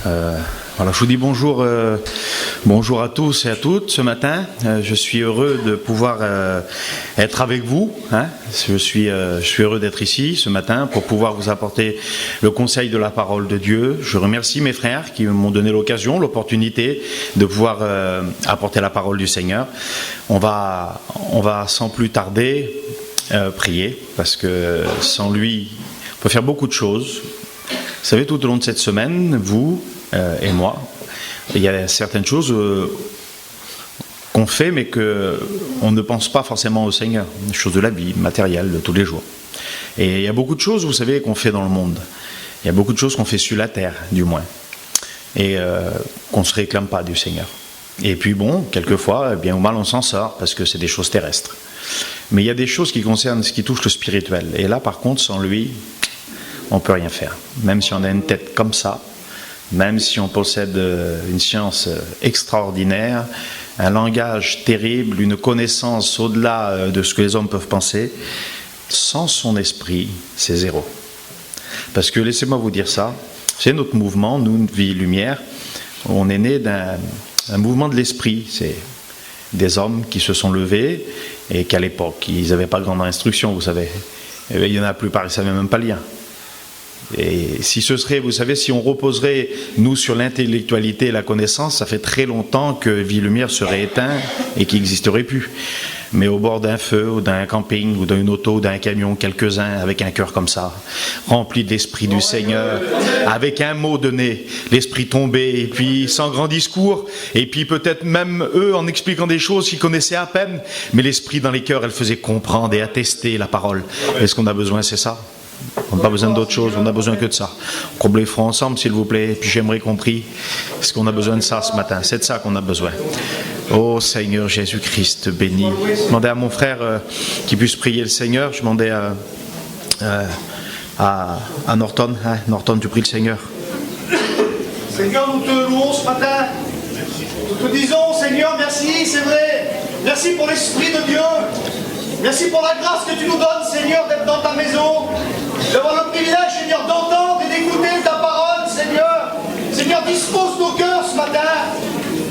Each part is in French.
Voilà, je vous dis bonjour, bonjour à tous et à toutes ce matin. Je suis heureux de pouvoir être avec vous. Je suis heureux d'être ici ce matin pour pouvoir vous apporter le conseil de la parole de Dieu. Je remercie mes frères qui m'ont donné l'occasion, l'opportunité de pouvoir apporter la parole du Seigneur. On va sans plus tarder prier, parce que sans lui, on peut faire beaucoup de choses. Vous savez, tout au long de cette semaine, vous et moi, il y a certaines choses qu'on fait, mais qu'on ne pense pas forcément au Seigneur. Des choses de la vie, matérielles, de tous les jours. Et il y a beaucoup de choses, vous savez, qu'on fait dans le monde. Il y a beaucoup de choses qu'on fait sur la terre, du moins. Et qu'on ne se réclame pas du Seigneur. Et puis bon, quelquefois, bien ou mal, on s'en sort, parce que c'est des choses terrestres. Mais il y a des choses qui concernent ce qui touche le spirituel. Et là, par contre, sans lui, on ne peut rien faire. Même si on a une tête comme ça, même si on possède une science extraordinaire, un langage terrible, une connaissance au-delà de ce que les hommes peuvent penser, sans son esprit, c'est zéro. Parce que, laissez-moi vous dire ça, c'est notre mouvement, nous, Vie Lumière, on est né d'un mouvement de l'esprit. C'est des hommes qui se sont levés et qu'à l'époque, ils n'avaient pas grande instruction, vous savez. Et il y en a la plupart, ils ne savaient même pas lire. Et si ce serait, vous savez, si on reposerait, nous, sur l'intellectualité et la connaissance, ça fait très longtemps que Vie Lumière serait éteint et qu'il n'existerait plus. Mais au bord d'un feu, ou d'un camping, ou d'une auto, ou d'un camion, quelques-uns, avec un cœur comme ça, rempli de l'esprit du Seigneur, avec un mot donné, l'esprit tombé, et puis sans grand discours, et puis peut-être même eux, en expliquant des choses qu'ils connaissaient à peine, mais l'esprit dans les cœurs, elle faisait comprendre et attester la parole. Et ce qu'on a besoin, c'est ça. On n'a pas besoin d'autre chose, on n'a besoin que de ça. Comble les fronts ensemble, s'il vous plaît, et puis j'aimerais qu'on prie, parce qu'on a besoin de ça ce matin, c'est de ça qu'on a besoin. Oh Seigneur Jésus-Christ, béni. Je demandais à mon frère qu'il puisse prier le Seigneur, je demandais à Norton, Norton, tu pries le Seigneur. Seigneur, nous te louons ce matin, nous te disons Seigneur, merci, c'est vrai, merci pour l'Esprit de Dieu. Merci pour la grâce que tu nous donnes, Seigneur, d'être dans ta maison, d'avoir le privilège, Seigneur, d'entendre et d'écouter ta parole, Seigneur. Seigneur, dispose nos cœurs ce matin,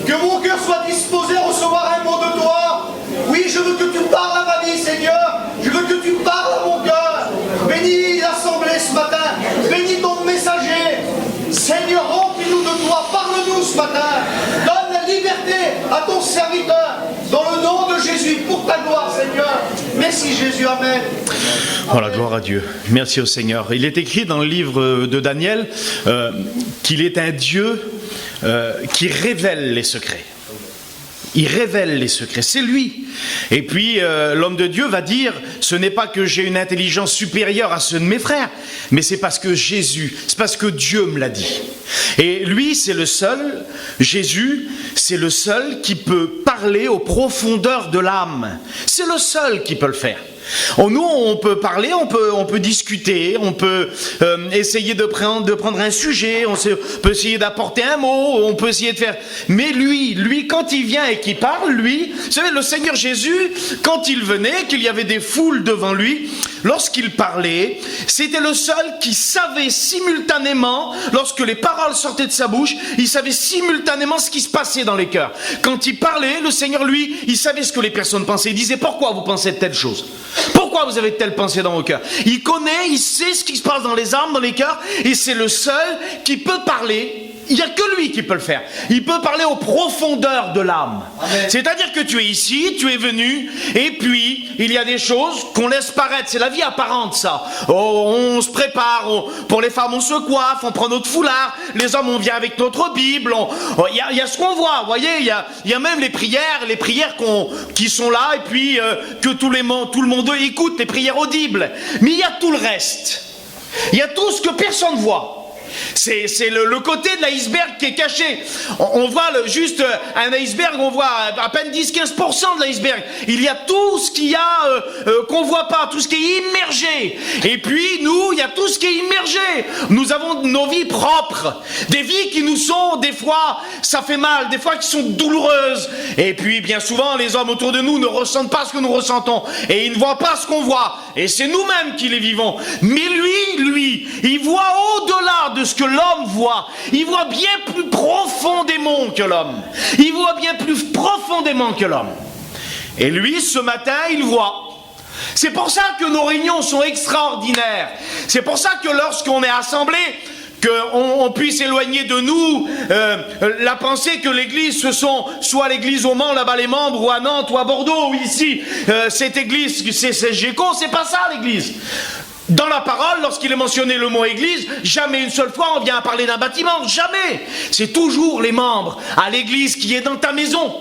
que mon cœur soit disposé à recevoir un mot de toi. Oui, je veux que tu parles à ma vie, Seigneur. Je veux que tu parles à mon cœur. Bénis l'assemblée ce matin, bénis ton messager. Seigneur, remplis-nous de toi, parle-nous ce matin. Donne la liberté à ton serviteur, dans le nom de Jésus, pour ta gloire, Seigneur. Merci Jésus, Amen. Voilà, gloire à Dieu. Merci au Seigneur. Il est écrit dans le livre de Daniel qu'il est un Dieu qui révèle les secrets. Il révèle les secrets, c'est lui. Et puis l'homme de Dieu va dire, ce n'est pas que j'ai une intelligence supérieure à ceux de mes frères, mais c'est parce que Jésus, c'est parce que Dieu me l'a dit. Et lui, c'est le seul, Jésus, c'est le seul qui peut parler aux profondeurs de l'âme. C'est le seul qui peut le faire. Nous, on peut parler, on peut discuter, on peut essayer de prendre un sujet, on peut essayer d'apporter un mot, on peut essayer de faire... Mais lui, quand il vient et qu'il parle, lui... Vous savez, le Seigneur Jésus, quand il venait, qu'il y avait des foules devant lui, lorsqu'il parlait, c'était le seul qui savait simultanément, lorsque les paroles sortaient de sa bouche, il savait simultanément ce qui se passait dans les cœurs. Quand il parlait, le Seigneur, lui, il savait ce que les personnes pensaient. Il disait, pourquoi vous pensez de telle chose ? Pourquoi vous avez de telles pensées dans vos cœurs ? Il connaît, il sait ce qui se passe dans les âmes, dans les cœurs, et c'est le seul qui peut parler. Il n'y a que lui qui peut le faire. Il peut parler aux profondeurs de l'âme. C'est-à-dire que tu es ici, tu es venu, et puis il y a des choses qu'on laisse paraître. C'est la vie apparente, ça. Oh, on se prépare, pour les femmes on se coiffe, on prend notre foulard, les hommes on vient avec notre Bible. Il y a ce qu'on voit, vous voyez, il y a même les prières qui sont là, et puis que tout le monde écoute, les prières audibles. Mais il y a tout le reste. Il y a tout ce que personne ne voit. C'est le côté de l'iceberg qui est caché. On voit juste un iceberg, on voit à peine 10-15% de l'iceberg. Il y a tout ce qu'il y a qu'on voit pas, tout ce qui est immergé. Et puis nous, il y a tout ce qui est immergé. Nous avons nos vies propres, des vies qui nous sont, des fois, ça fait mal, des fois qui sont douloureuses. Et puis bien souvent, les hommes autour de nous ne ressentent pas ce que nous ressentons. Et ils ne voient pas ce qu'on voit. Et c'est nous-mêmes qui les vivons. Mais lui, il voit au-delà de de ce que l'homme voit. Il voit bien plus profondément que l'homme. Il voit bien plus profondément que l'homme. Et lui, ce matin, il voit. C'est pour ça que nos réunions sont extraordinaires. C'est pour ça que lorsqu'on est assemblés, qu'on puisse éloigner de nous la pensée que l'église, ce sont soit l'église au Mans, là-bas les membres, ou à Nantes, ou à Bordeaux, ou ici, cette église, c'est GECO, c'est pas ça l'église. Dans la parole, lorsqu'il est mentionné le mot église, jamais une seule fois on vient à parler d'un bâtiment, jamais. C'est toujours les membres, à l'église qui est dans ta maison,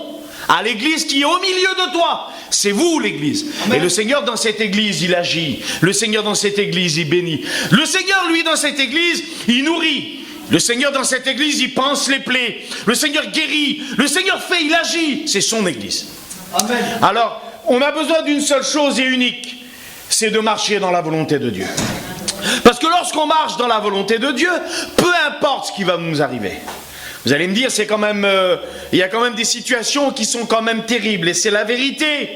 à l'église qui est au milieu de toi. C'est vous l'église. Et le Seigneur dans cette église, il agit. Le Seigneur dans cette église, il bénit. Le Seigneur, lui, dans cette église, il nourrit. Le Seigneur dans cette église, il panse les plaies. Le Seigneur guérit. Le Seigneur fait, il agit. C'est son église. Amen. Alors, on a besoin d'une seule chose et unique. C'est de marcher dans la volonté de Dieu. Parce que lorsqu'on marche dans la volonté de Dieu, peu importe ce qui va nous arriver. Vous allez me dire, c'est quand même, il y a quand même des situations qui sont quand même terribles, et c'est la vérité.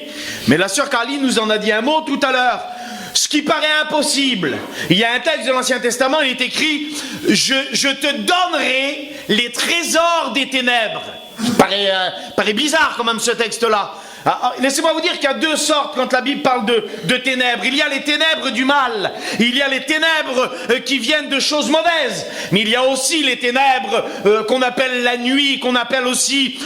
Mais la sœur Carline nous en a dit un mot tout à l'heure. Ce qui paraît impossible. Il y a un texte de l'Ancien Testament, il est écrit « Je te donnerai les trésors des ténèbres ». Paraît bizarre quand même ce texte-là. Laissez-moi vous dire qu'il y a deux sortes quand la Bible parle de ténèbres. Il y a les ténèbres du mal, il y a les ténèbres qui viennent de choses mauvaises, mais il y a aussi les ténèbres qu'on appelle la nuit, qu'on appelle aussi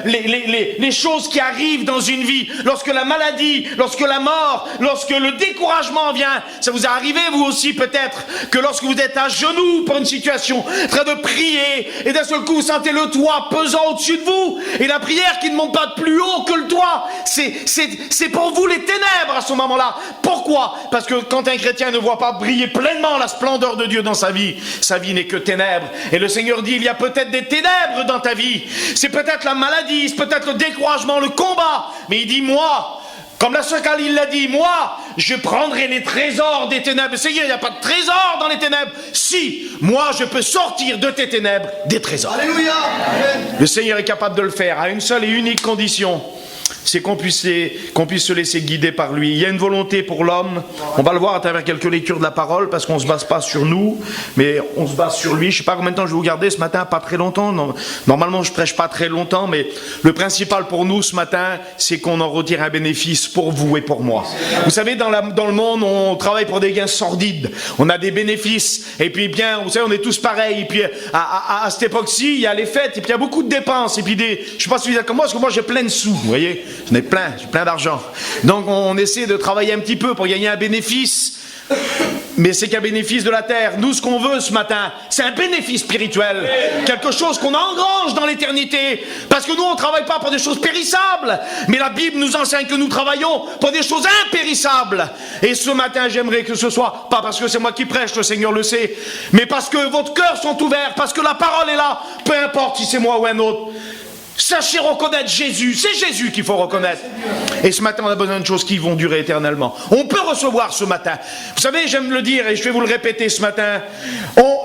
les choses qui arrivent dans une vie. Lorsque la maladie, lorsque la mort, lorsque le découragement vient, ça vous est arrivé vous aussi peut-être, que lorsque vous êtes à genoux pour une situation, en train de prier, et d'un seul coup vous sentez le toit pesant au-dessus de vous, et la prière qui ne monte pas de plus haut que le toit. C'est pour vous les ténèbres à ce moment-là. Pourquoi? Parce que quand un chrétien ne voit pas briller pleinement la splendeur de Dieu dans sa vie n'est que ténèbres. Et le Seigneur dit, il y a peut-être des ténèbres dans ta vie. C'est peut-être la maladie, c'est peut-être le découragement, le combat. Mais il dit, moi, comme la sœur Carline l'a dit, moi, je prendrai les trésors des ténèbres. Seigneur, il n'y a pas de trésor dans les ténèbres. Si, moi, je peux sortir de tes ténèbres des trésors. Alléluia. Le Seigneur est capable de le faire à une seule et unique condition. C'est qu'on puisse se laisser guider par lui. Il y a une volonté pour l'homme. On va le voir à travers quelques lectures de la parole, parce qu'on ne se base pas sur nous, mais on se base sur lui. Je ne sais pas combien de temps je vais vous garder ce matin, pas très longtemps. Non, normalement, je ne prêche pas très longtemps, mais le principal pour nous ce matin, c'est qu'on en retire un bénéfice pour vous et pour moi. Vous savez, dans le monde, on travaille pour des gains sordides. On a des bénéfices. Et puis, bien, vous savez, on est tous pareils. Et puis, à cette époque-ci, il y a les fêtes, et puis il y a beaucoup de dépenses. Et puis, je ne sais pas si vous êtes comme moi, parce que moi, j'ai plein de sous, vous voyez. J'en ai plein, j'ai plein d'argent. Donc on essaie de travailler un petit peu pour gagner un bénéfice. Mais c'est qu'un bénéfice de la terre. Nous, ce qu'on veut ce matin, c'est un bénéfice spirituel. Quelque chose qu'on engrange dans l'éternité. Parce que nous, on ne travaille pas pour des choses périssables. Mais la Bible nous enseigne que nous travaillons pour des choses impérissables. Et ce matin, j'aimerais que ce soit, pas parce que c'est moi qui prêche, le Seigneur le sait, mais parce que votre cœur sont ouverts, parce que la parole est là, peu importe si c'est moi ou un autre. Sachez reconnaître Jésus, c'est Jésus qu'il faut reconnaître. Et ce matin, on a besoin de choses qui vont durer éternellement. On peut recevoir ce matin. Vous savez, j'aime le dire et je vais vous le répéter ce matin.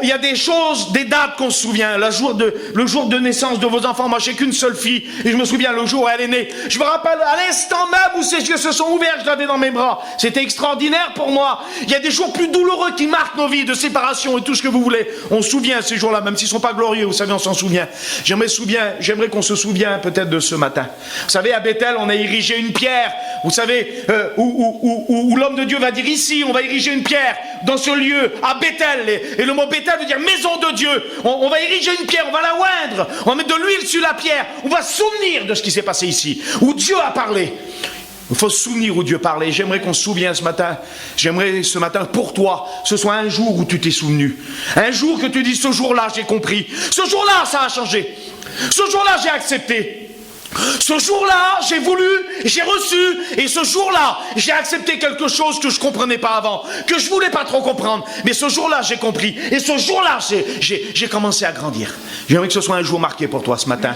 Il y a des choses, des dates qu'on se souvient. Le jour de naissance de vos enfants, moi j'ai qu'une seule fille et je me souviens le jour où elle est née. Je me rappelle à l'instant même où ses yeux se sont ouverts, je l'avais dans mes bras. C'était extraordinaire pour moi. Il y a des jours plus douloureux qui marquent nos vies, de séparation et tout ce que vous voulez. On se souvient ces jours-là, même s'ils ne sont pas glorieux, vous savez, on s'en souvient. J'aimerais qu'on se souviens peut-être de ce matin. Vous savez, à Bethel, on a érigé une pierre. Vous savez, où l'homme de Dieu va dire ici, on va ériger une pierre dans ce lieu, à Bethel. Et le mot Bethel veut dire maison de Dieu. On va ériger une pierre, on va la oindre, on va mettre de l'huile sur la pierre. On va se souvenir de ce qui s'est passé ici, où Dieu a parlé. Il faut se souvenir où Dieu parlait. J'aimerais qu'on se souvienne ce matin. J'aimerais ce matin pour toi, ce soit un jour où tu t'es souvenu. Un jour que tu dis, ce jour-là, j'ai compris. Ce jour-là, ça a changé. Ce jour-là, j'ai accepté. Ce jour-là, j'ai voulu, j'ai reçu, et ce jour-là, j'ai accepté quelque chose que je ne comprenais pas avant, que je ne voulais pas trop comprendre. Mais ce jour-là, j'ai compris. Et ce jour-là, j'ai commencé à grandir. J'aimerais que ce soit un jour marqué pour toi ce matin.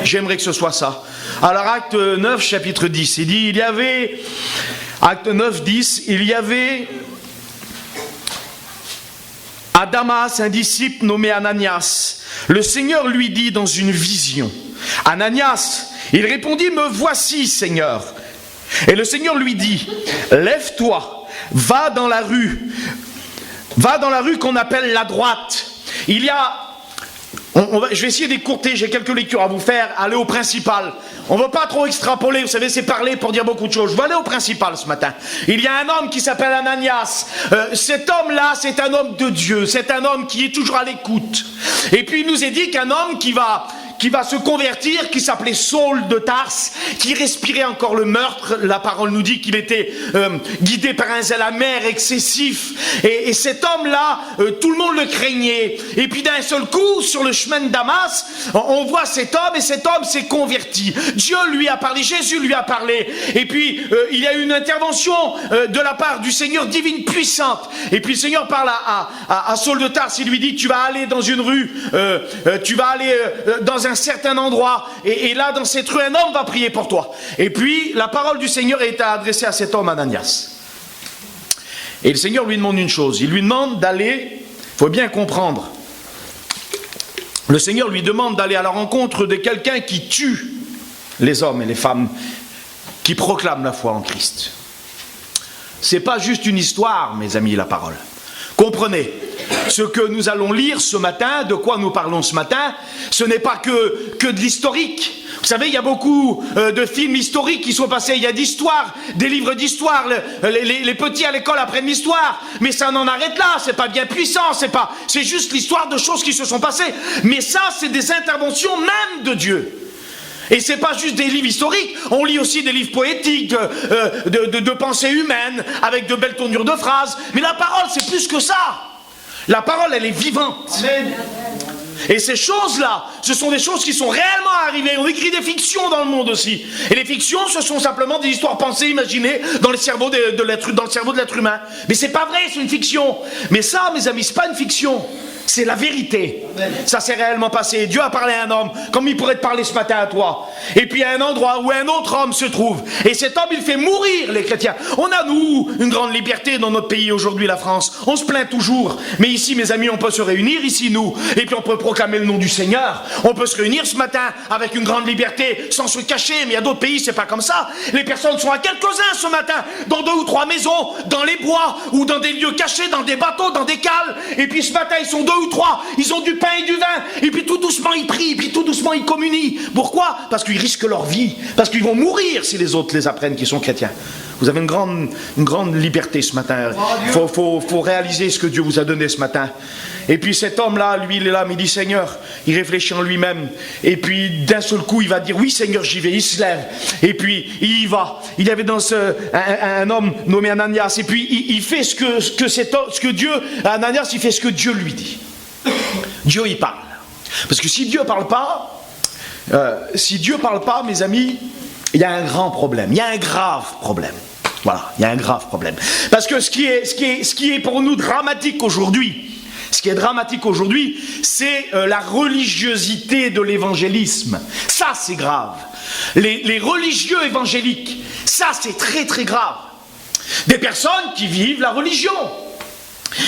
J'aimerais que ce soit ça. Alors, acte 9, chapitre 10, il dit, acte 9, 10, il y avait à Damas un disciple nommé Ananias. Le Seigneur lui dit dans une vision, Ananias, il répondit, me voici, Seigneur. Et le Seigneur lui dit, lève-toi, va dans la rue qu'on appelle la droite, il y a... je vais essayer d'écourter, j'ai quelques lectures à vous faire, aller au principal. On ne veut pas trop extrapoler, vous savez, c'est parler pour dire beaucoup de choses. Je vais aller au principal ce matin. Il y a un homme qui s'appelle Ananias. Cet homme-là, c'est un homme de Dieu, c'est un homme qui est toujours à l'écoute. Et puis il nous est dit qu'un homme qui va se convertir, qui s'appelait Saul de Tarse, qui respirait encore le meurtre. La parole nous dit qu'il était guidé par un zèle amer excessif. Et cet homme-là, tout le monde le craignait. Et puis d'un seul coup, sur le chemin de Damas, on voit cet homme, et cet homme s'est converti. Dieu lui a parlé, Jésus lui a parlé. Et puis, il y a eu une intervention de la part du Seigneur divine puissante. Et puis le Seigneur parle à Saul de Tarse, il lui dit, tu vas aller dans une rue, tu vas aller dans un certain endroit, et là dans cette rue un homme va prier pour toi. Et puis la parole du Seigneur est adressée à cet homme Ananias, et le Seigneur lui demande une chose, il lui demande d'aller, il faut bien comprendre, le Seigneur lui demande d'aller à la rencontre de quelqu'un qui tue les hommes et les femmes qui proclament la foi en Christ. C'est pas juste une histoire, mes amis, la parole. Comprenez, ce que nous allons lire ce matin, de quoi nous parlons ce matin, ce n'est pas que de l'historique. Vous savez, il y a beaucoup de films historiques qui sont passés, il y a d'histoire, des livres d'histoire, les petits à l'école apprennent l'histoire, mais ça n'en arrête là, c'est pas bien puissant, c'est juste l'histoire de choses qui se sont passées. Mais ça, c'est des interventions même de Dieu. Et c'est pas juste des livres historiques, on lit aussi des livres poétiques, de pensées humaines, avec de belles tournures de phrases. Mais la parole, c'est plus que ça. La parole, elle est vivante. Amen. Et ces choses-là, ce sont des choses qui sont réellement arrivées. On écrit des fictions dans le monde aussi. Et les fictions, ce sont simplement des histoires pensées, imaginées dans le cerveau de l'être humain. Mais c'est pas vrai, c'est une fiction. Mais ça, mes amis, c'est pas une fiction. C'est la vérité. Ça s'est réellement passé. Dieu a parlé à un homme, comme il pourrait te parler ce matin à toi. Et puis il y a un endroit où un autre homme se trouve. Et cet homme, il fait mourir les chrétiens. On a, nous, une grande liberté dans notre pays aujourd'hui, la France. On se plaint toujours. Mais ici, mes amis, on peut se réunir, ici, nous. Et puis on peut proclamer le nom du Seigneur. On peut se réunir ce matin avec une grande liberté, sans se cacher. Mais il y a d'autres pays, c'est pas comme ça. Les personnes sont à quelques-uns ce matin, dans 2 ou 3 maisons, dans les bois, ou dans des lieux cachés, dans des bateaux, dans des cales. Et puis ce matin, ils sont 2 ou 3, ils ont du pain et du vin, et puis tout doucement ils prient, et puis tout doucement ils communient. Pourquoi? Parce qu'ils risquent leur vie, parce qu'ils vont mourir si les autres les apprennent qu'ils sont chrétiens. Vous avez une grande liberté ce matin. Faut réaliser ce que Dieu vous a donné ce matin. Et puis cet homme-là, lui, il est là, mais il dit Seigneur, il réfléchit en lui-même. Et puis d'un seul coup, il va dire oui Seigneur, j'y vais. Il se lève. Et puis il y va. Il y avait dans un homme nommé Ananias. Et puis il fait ce que Dieu, Ananias, il fait ce que Dieu lui dit. Dieu il parle. Parce que si Dieu parle pas, mes amis, il y a un grand problème. Il y a un grave problème. Voilà, il y a un grave problème. Parce que ce qui est pour nous dramatique aujourd'hui, c'est la religiosité de l'évangélisme. Ça, c'est grave. Les religieux évangéliques, ça, c'est très, très grave. Des personnes qui vivent la religion.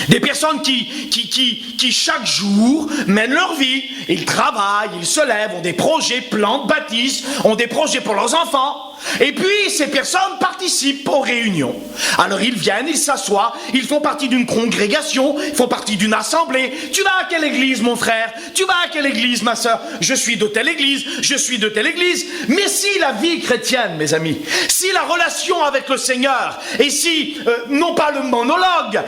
Des personnes qui chaque jour mènent leur vie, ils travaillent, ils se lèvent, ont des projets, plantent, bâtissent, ont des projets pour leurs enfants. Et puis ces personnes participent aux réunions. Alors ils viennent, ils s'assoient, ils font partie d'une congrégation, ils font partie d'une assemblée. Tu vas à quelle église mon frère? Tu vas à quelle église ma soeur? Je suis de telle église, je suis de telle église. Mais si la vie chrétienne, mes amis, si la relation avec le Seigneur, et si, non pas le monologue,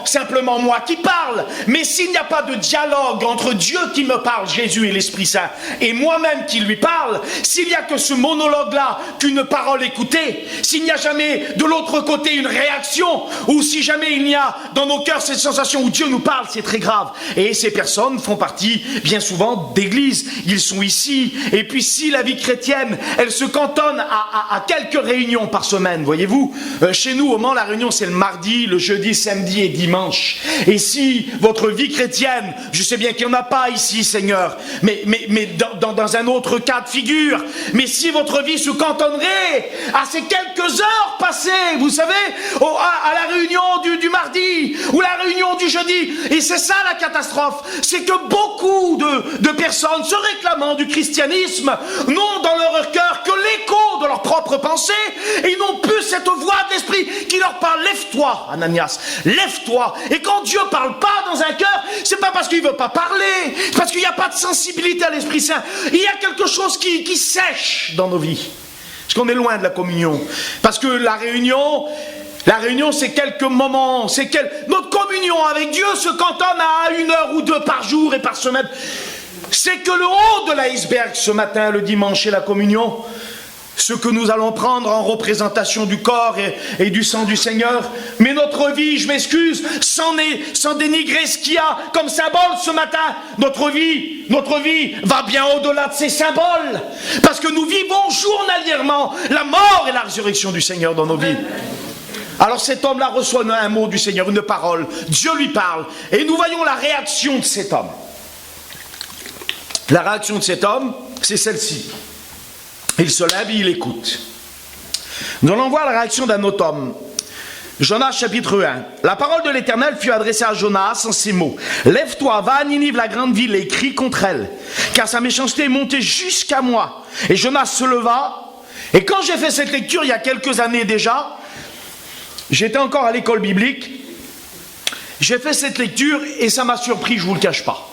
simplement moi qui parle, mais s'il n'y a pas de dialogue entre Dieu qui me parle, Jésus et l'Esprit Saint, et moi-même qui lui parle, s'il n'y a que ce monologue-là, qu'une parole écoutée, s'il n'y a jamais de l'autre côté une réaction, ou si jamais il y a dans nos cœurs cette sensation où Dieu nous parle, c'est très grave. Et ces personnes font partie bien souvent d'églises, ils sont ici, et puis si la vie chrétienne, elle se cantonne à quelques réunions par semaine, voyez-vous, chez nous au Mans, la réunion c'est le mardi, le jeudi, samedi et dimanche. Et si votre vie chrétienne, je sais bien qu'il n'y en a pas ici Seigneur, mais dans un autre cas de figure, mais si votre vie se cantonnerait à ces quelques heures passées, vous savez, à la réunion du mardi ou la réunion du jeudi, et c'est ça la catastrophe, c'est que beaucoup de personnes se réclamant du christianisme n'ont dans leur cœur que l'écho de leur leurs propres pensées, et ils n'ont plus cette voix de l'Esprit qui leur parle. Lève-toi, Ananias, lève-toi. Et quand Dieu ne parle pas dans un cœur, c'est pas parce qu'il ne veut pas parler, c'est parce qu'il n'y a pas de sensibilité à l'Esprit Saint. Il y a quelque chose qui sèche dans nos vies. Parce qu'on est loin de la communion. Parce que la réunion, c'est quelques moments. Notre communion avec Dieu se cantonne à 1 heure ou 2 par jour et par semaine. C'est que le haut de l'iceberg ce matin, le dimanche, est la communion. Ce que nous allons prendre en représentation du corps et du sang du Seigneur. Mais notre vie, je m'excuse, sans dénigrer ce qu'il y a comme symbole ce matin, notre vie va bien au-delà de ces symboles. Parce que nous vivons journalièrement la mort et la résurrection du Seigneur dans nos vies. Alors cet homme-là reçoit un mot du Seigneur, une parole. Dieu lui parle. Et nous voyons la réaction de cet homme. La réaction de cet homme, c'est celle-ci. Il se lève et il écoute. Nous allons voir la réaction d'un autre homme. Jonas chapitre 1. La parole de l'Éternel fut adressée à Jonas en ces mots. Lève-toi, va à Ninive, la grande ville, et crie contre elle, car sa méchanceté est montée jusqu'à moi. Et Jonas se leva. Et quand j'ai fait cette lecture il y a quelques années déjà, j'étais encore à l'école biblique, j'ai fait cette lecture et ça m'a surpris, je ne vous le cache pas.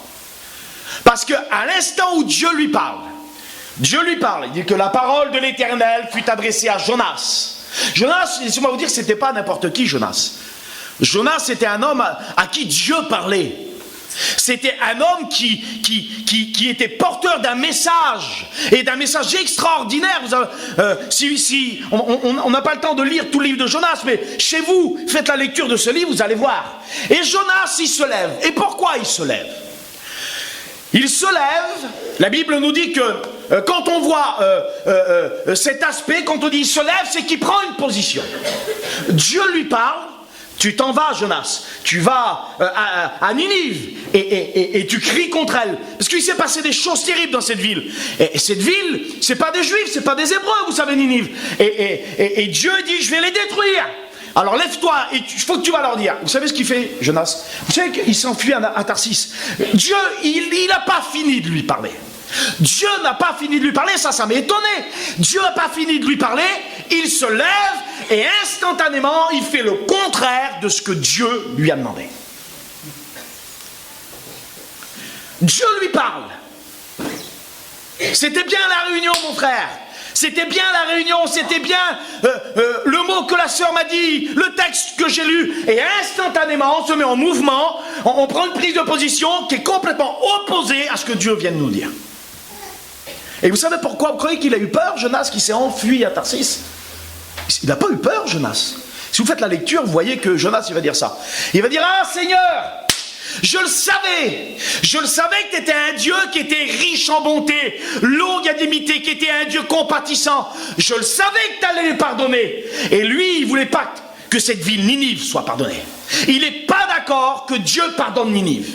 Parce qu'à l'instant où Dieu lui parle, il dit que la parole de l'Éternel fut adressée à Jonas. Jonas, laissez-moi vous dire, c'était pas n'importe qui, Jonas. Jonas, c'était un homme à qui Dieu parlait. C'était un homme qui était porteur d'un message, et d'un message extraordinaire. On n'a pas le temps de lire tout le livre de Jonas, mais chez vous, faites la lecture de ce livre, vous allez voir. Et Jonas, il se lève. Et pourquoi il se lève? Il se lève, la Bible nous dit que quand on voit cet aspect, quand on dit il se lève, c'est qu'il prend une position. Dieu lui parle, tu t'en vas Jonas, tu vas à Ninive et tu cries contre elle. Parce qu'il s'est passé des choses terribles dans cette ville. Et cette ville, c'est pas des Juifs, c'est pas des Hébreux, vous savez, Ninive. Et Dieu dit, je vais les détruire. Alors lève-toi et il faut que tu vas leur dire. Vous savez ce qu'il fait, Jonas? Vous savez qu'il s'enfuit à Tarsis. Dieu, il n'a pas fini de lui parler. Dieu n'a pas fini de lui parler, ça m'a étonné. Dieu n'a pas fini de lui parler, il se lève et instantanément, il fait le contraire de ce que Dieu lui a demandé. Dieu lui parle. C'était bien la réunion, mon frère. C'était bien la réunion, c'était bien le mot que la sœur m'a dit, le texte que j'ai lu. Et instantanément, on se met en mouvement, on prend une prise de position qui est complètement opposée à ce que Dieu vient de nous dire. Et vous savez pourquoi vous croyez qu'il a eu peur, Jonas, qui s'est enfui à Tarsis? Il n'a pas eu peur, Jonas. Si vous faites la lecture, vous voyez que Jonas, il va dire ça. Il va dire, ah Seigneur, je le savais que tu étais un Dieu qui était riche en bonté, longanimité, qui était un Dieu compatissant. Je le savais que tu allais les pardonner. Et lui, il ne voulait pas que cette ville Ninive soit pardonnée. Il n'est pas d'accord que Dieu pardonne Ninive.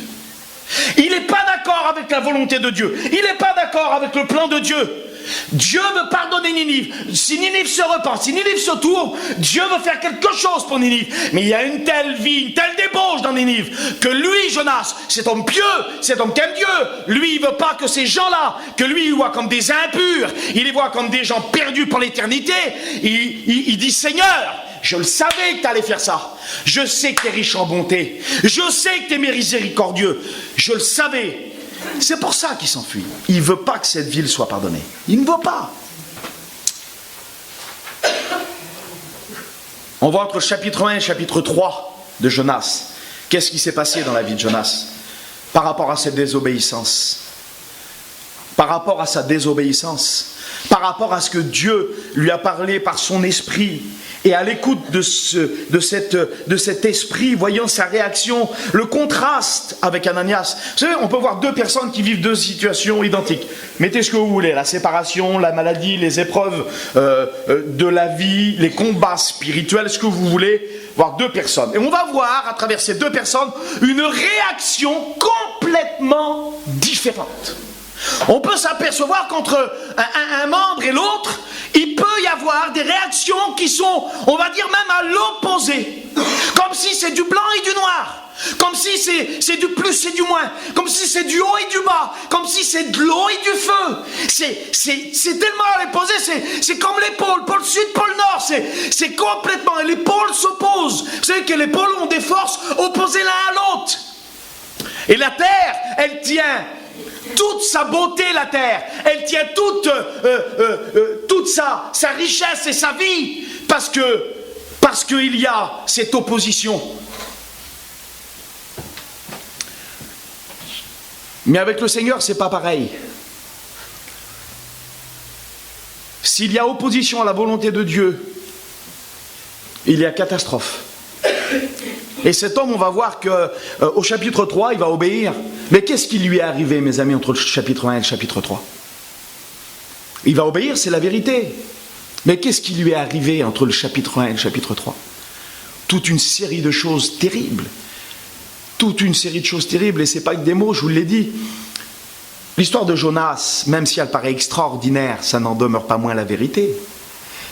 Il n'est pas d'accord avec la volonté de Dieu. Il n'est pas d'accord avec le plan de Dieu. Dieu veut pardonner Ninive. Si Ninive se repent, si Ninive se tourne, Dieu veut faire quelque chose pour Ninive. Mais il y a une telle vie, une telle débauche dans Ninive, que lui, Jonas, cet homme pieux, cet homme qui aime Dieu, lui, il ne veut pas que ces gens-là, que lui, il voit comme des impurs, il les voit comme des gens perdus pour l'éternité. Il dit, Seigneur, je le savais que tu allais faire ça. Je sais que tu es riche en bonté. Je sais que tu es miséricordieux. Je le savais. C'est pour ça qu'il s'enfuit. Il ne veut pas que cette ville soit pardonnée. Il ne veut pas. On voit entre chapitre 1 et chapitre 3 de Jonas. Qu'est-ce qui s'est passé dans la vie de Jonas par rapport à cette désobéissance? Par rapport à sa désobéissance, par rapport à ce que Dieu lui a parlé par son esprit, et à l'écoute de cet esprit, voyant sa réaction, le contraste avec Ananias. Vous savez, on peut voir deux personnes qui vivent deux situations identiques. Mettez ce que vous voulez, la séparation, la maladie, les épreuves de la vie, les combats spirituels, ce que vous voulez, voir deux personnes. Et on va voir, à travers ces deux personnes, une réaction complètement différente. On peut s'apercevoir qu'entre un membre et l'autre, il peut y avoir des réactions qui sont, on va dire même à l'opposé. Comme si c'est du blanc et du noir. comme si c'est du plus et du moins, comme si c'est du haut et du bas, comme si c'est de l'eau et du feu. C'est tellement à l'opposé, c'est comme les pôles, pôle sud, pôle nord, c'est complètement, et les pôles s'opposent. Vous savez que les pôles ont des forces opposées l'un à l'autre. Et la terre, elle tient toute sa beauté, la terre, elle tient toute sa richesse et sa vie, parce qu'il y a cette opposition. Mais avec le Seigneur, c'est pas pareil. S'il y a opposition à la volonté de Dieu, il y a catastrophe. Et cet homme, on va voir qu'au chapitre 3, il va obéir. Mais qu'est-ce qui lui est arrivé, mes amis, entre le chapitre 1 et le chapitre 3? Il va obéir, c'est la vérité. Mais qu'est-ce qui lui est arrivé entre le chapitre 1 et le chapitre 3? Toute une série de choses terribles. Toute une série de choses terribles, et ce n'est pas que des mots, je vous l'ai dit. L'histoire de Jonas, même si elle paraît extraordinaire, ça n'en demeure pas moins la vérité.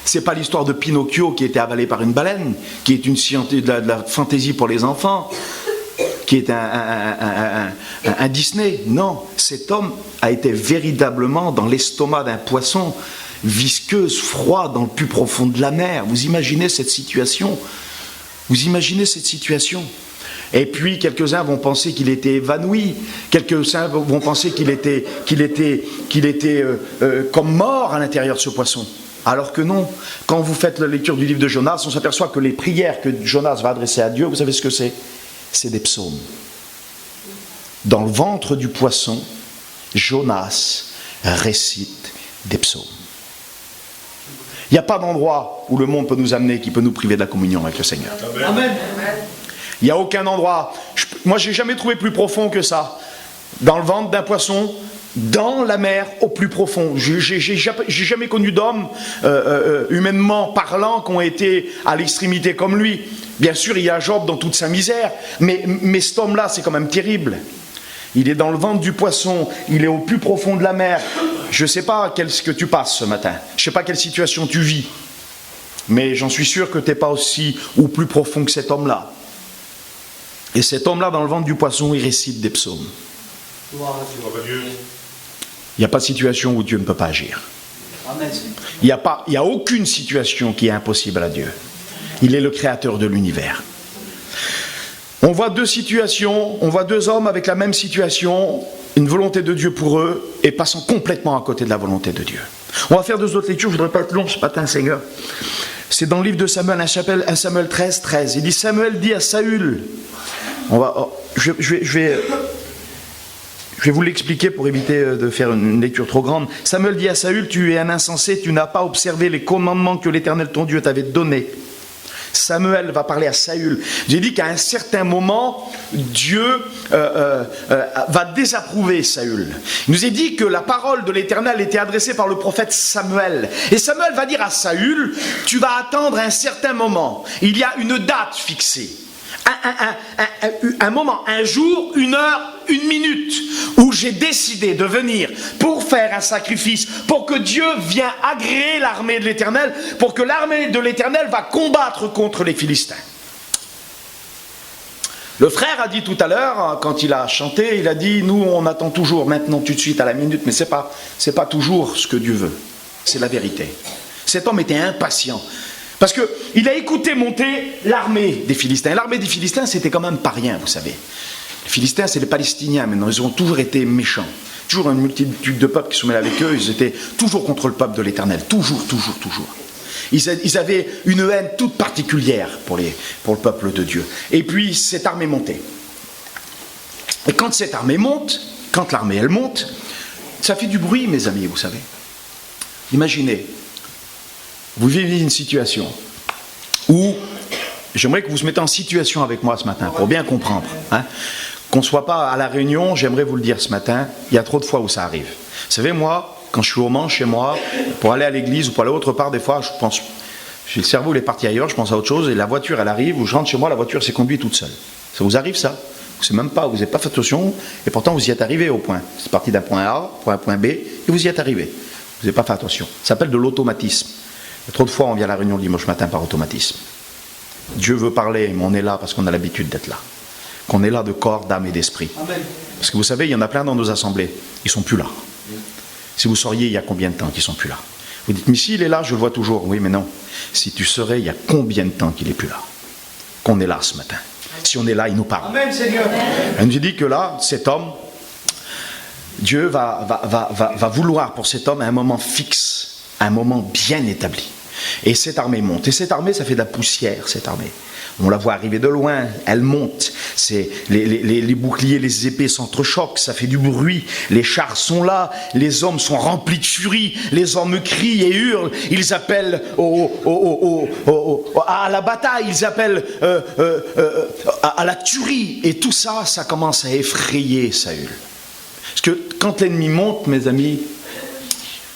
Ce n'est pas l'histoire de Pinocchio qui a été avalé par une baleine, qui est de la fantaisie pour les enfants, qui est un Disney. Non, cet homme a été véritablement dans l'estomac d'un poisson, visqueuse, froid, dans le plus profond de la mer. Vous imaginez cette situation? Vous imaginez cette situation? Et puis quelques-uns vont penser qu'il était évanoui, quelques-uns vont penser qu'il était comme mort à l'intérieur de ce poisson. Alors que non, quand vous faites la lecture du livre de Jonas, on s'aperçoit que les prières que Jonas va adresser à Dieu, vous savez ce que c'est? C'est des psaumes. Dans le ventre du poisson, Jonas récite des psaumes. Il n'y a pas d'endroit où le monde peut nous amener qui peut nous priver de la communion avec le Seigneur. Amen. Il n'y a aucun endroit. Moi, je n'ai jamais trouvé plus profond que ça. Dans le ventre d'un poisson, dans la mer, au plus profond. J'ai jamais connu d'hommes, humainement parlant, qui ont été à l'extrémité comme lui. Bien sûr, il y a Job dans toute sa misère, mais cet homme-là, c'est quand même terrible. Il est dans le ventre du poisson, il est au plus profond de la mer. Je ne sais pas ce que tu passes ce matin. Je ne sais pas quelle situation tu vis. Mais j'en suis sûr que tu n'es pas aussi ou plus profond que cet homme-là. Et cet homme-là, dans le ventre du poisson, il récite des psaumes. Il n'y a pas de situation où Dieu ne peut pas agir. Il n'y a aucune situation qui est impossible à Dieu. Il est le créateur de l'univers. On voit deux situations, on voit deux hommes avec la même situation, une volonté de Dieu pour eux, et passant complètement à côté de la volonté de Dieu. On va faire deux autres lectures, je ne voudrais pas être long ce matin, Seigneur. C'est dans le livre de Samuel, 1 Samuel 13, 13. Il dit, Samuel dit à Saül, je vais vous l'expliquer pour éviter de faire une lecture trop grande. Samuel dit à Saül, tu es un insensé, tu n'as pas observé les commandements que l'Éternel ton Dieu t'avait donnés. Samuel va parler à Saül. J'ai dit qu'à un certain moment, Dieu va désapprouver Saül. Il nous est dit que la parole de l'Éternel était adressée par le prophète Samuel. Et Samuel va dire à Saül, tu vas attendre un certain moment. Il y a une date fixée. Un moment, un jour, une heure, une minute, où j'ai décidé de venir pour faire un sacrifice, pour que Dieu vienne agréer l'armée de l'Éternel, pour que l'armée de l'Éternel va combattre contre les Philistins. Le frère a dit tout à l'heure, quand il a chanté, il a dit, nous on attend toujours maintenant tout de suite à la minute, mais c'est pas toujours ce que Dieu veut, c'est la vérité. Cet homme était impatient. Parce qu'il a écouté monter l'armée des Philistins. Et l'armée des Philistins, c'était quand même pas rien, vous savez. Les Philistins, c'est les Palestiniens maintenant. Ils ont toujours été méchants. Toujours une multitude de peuples qui se mêlent avec eux. Ils étaient toujours contre le peuple de l'Éternel. Toujours. Ils avaient une haine toute particulière pour le peuple de Dieu. Et puis, cette armée montait. Et quand cette armée monte, quand l'armée, elle monte, ça fait du bruit, mes amis, vous savez. Imaginez. Vous vivez une situation où, j'aimerais que vous vous mettez en situation avec moi ce matin, pour bien comprendre. Qu'on ne soit pas à la réunion, j'aimerais vous le dire ce matin, il y a trop de fois où ça arrive. Vous savez, moi, quand je suis au Mans, chez moi, pour aller à l'église ou pour aller autre part, des fois, je pense, le cerveau il est parti ailleurs, je pense à autre chose, et la voiture, elle arrive, ou je rentre chez moi, la voiture s'est conduite toute seule. Ça vous arrive, ça? Vous savez même pas, vous n'avez pas fait attention, et pourtant vous y êtes arrivé au point. C'est parti d'un point A pour un point B, et vous y êtes arrivé. Vous n'avez pas fait attention. Ça s'appelle de l'automatisme. Trop de fois, on vient à la réunion le dimanche matin par automatisme. Dieu veut parler, mais on est là parce qu'on a l'habitude d'être là. qu'on est là de corps, d'âme et d'esprit. Amen. Parce que vous savez, il y en a plein dans nos assemblées. Ils ne sont plus là. Si vous sauriez, il y a combien de temps qu'ils ne sont plus là? Vous dites, mais s'il est là, je le vois toujours. Oui, mais non. Si tu saurais, il y a combien de temps qu'il n'est plus là? Qu'on est là ce matin. Si on est là, il nous parle. Amen, Seigneur. Elle nous dit que là, cet homme, Dieu va vouloir pour cet homme un moment fixe, un moment bien établi. Et cette armée monte. Et cette armée, ça fait de la poussière, cette armée. On la voit arriver de loin, elle monte. Les boucliers, les épées s'entrechoquent, ça fait du bruit. Les chars sont là, les hommes sont remplis de furie. Les hommes crient et hurlent. Ils appellent à la bataille, ils appellent à la tuerie. Et tout ça, ça commence à effrayer Saül. Parce que quand l'ennemi monte, mes amis,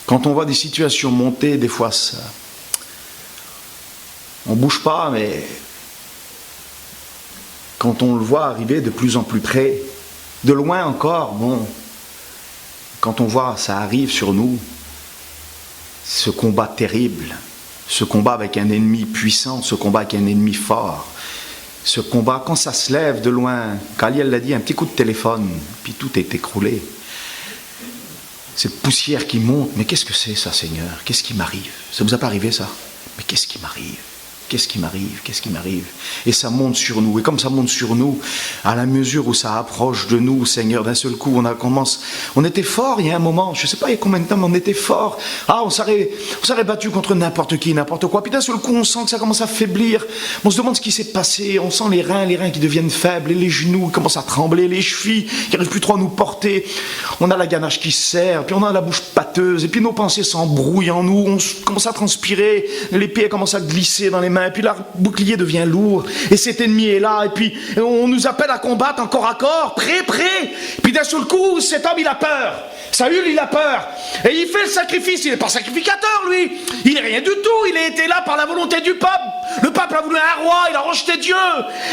quand on voit des situations monter, des fois, ça, on ne bouge pas, mais quand on le voit arriver de plus en plus près, de loin encore, bon, quand on voit ça arrive sur nous, ce combat terrible, ce combat avec un ennemi puissant, ce combat avec un ennemi fort, ce combat, quand ça se lève de loin, Kaliel l'a dit, un petit coup de téléphone, puis tout est écroulé. Cette poussière qui monte, mais qu'est-ce que c'est ça, Seigneur? Qu'est-ce qui m'arrive? Ça vous a pas arrivé ça? Mais qu'est-ce qui m'arrive? Qu'est-ce qui m'arrive? Qu'est-ce qui m'arrive? Et ça monte sur nous. Et comme ça monte sur nous, à la mesure où ça approche de nous, Seigneur, d'un seul coup, on était fort il y a un moment. Je ne sais pas il y a combien de temps, mais on était fort. Ah, on s'aurait battu contre n'importe qui, n'importe quoi. Puis d'un seul coup, on sent que ça commence à faiblir. On se demande ce qui s'est passé. On sent les reins qui deviennent faibles, et les genoux qui commencent à trembler, les chevilles qui n'arrivent plus trop à nous porter. On a la ganache qui serre, puis on a la bouche pâteuse, et puis nos pensées s'embrouillent en nous. On commence à transpirer, les pieds commencent à glisser dans les mains. Et puis le bouclier devient lourd, et cet ennemi est là, et puis on nous appelle à combattre en corps à corps, prêt. Puis d'un seul coup, cet homme il a peur. Saül il a peur, et il fait le sacrifice. Il n'est pas sacrificateur lui, il n'est rien du tout. Il a été là par la volonté du peuple. Le peuple a voulu un roi, il a rejeté Dieu,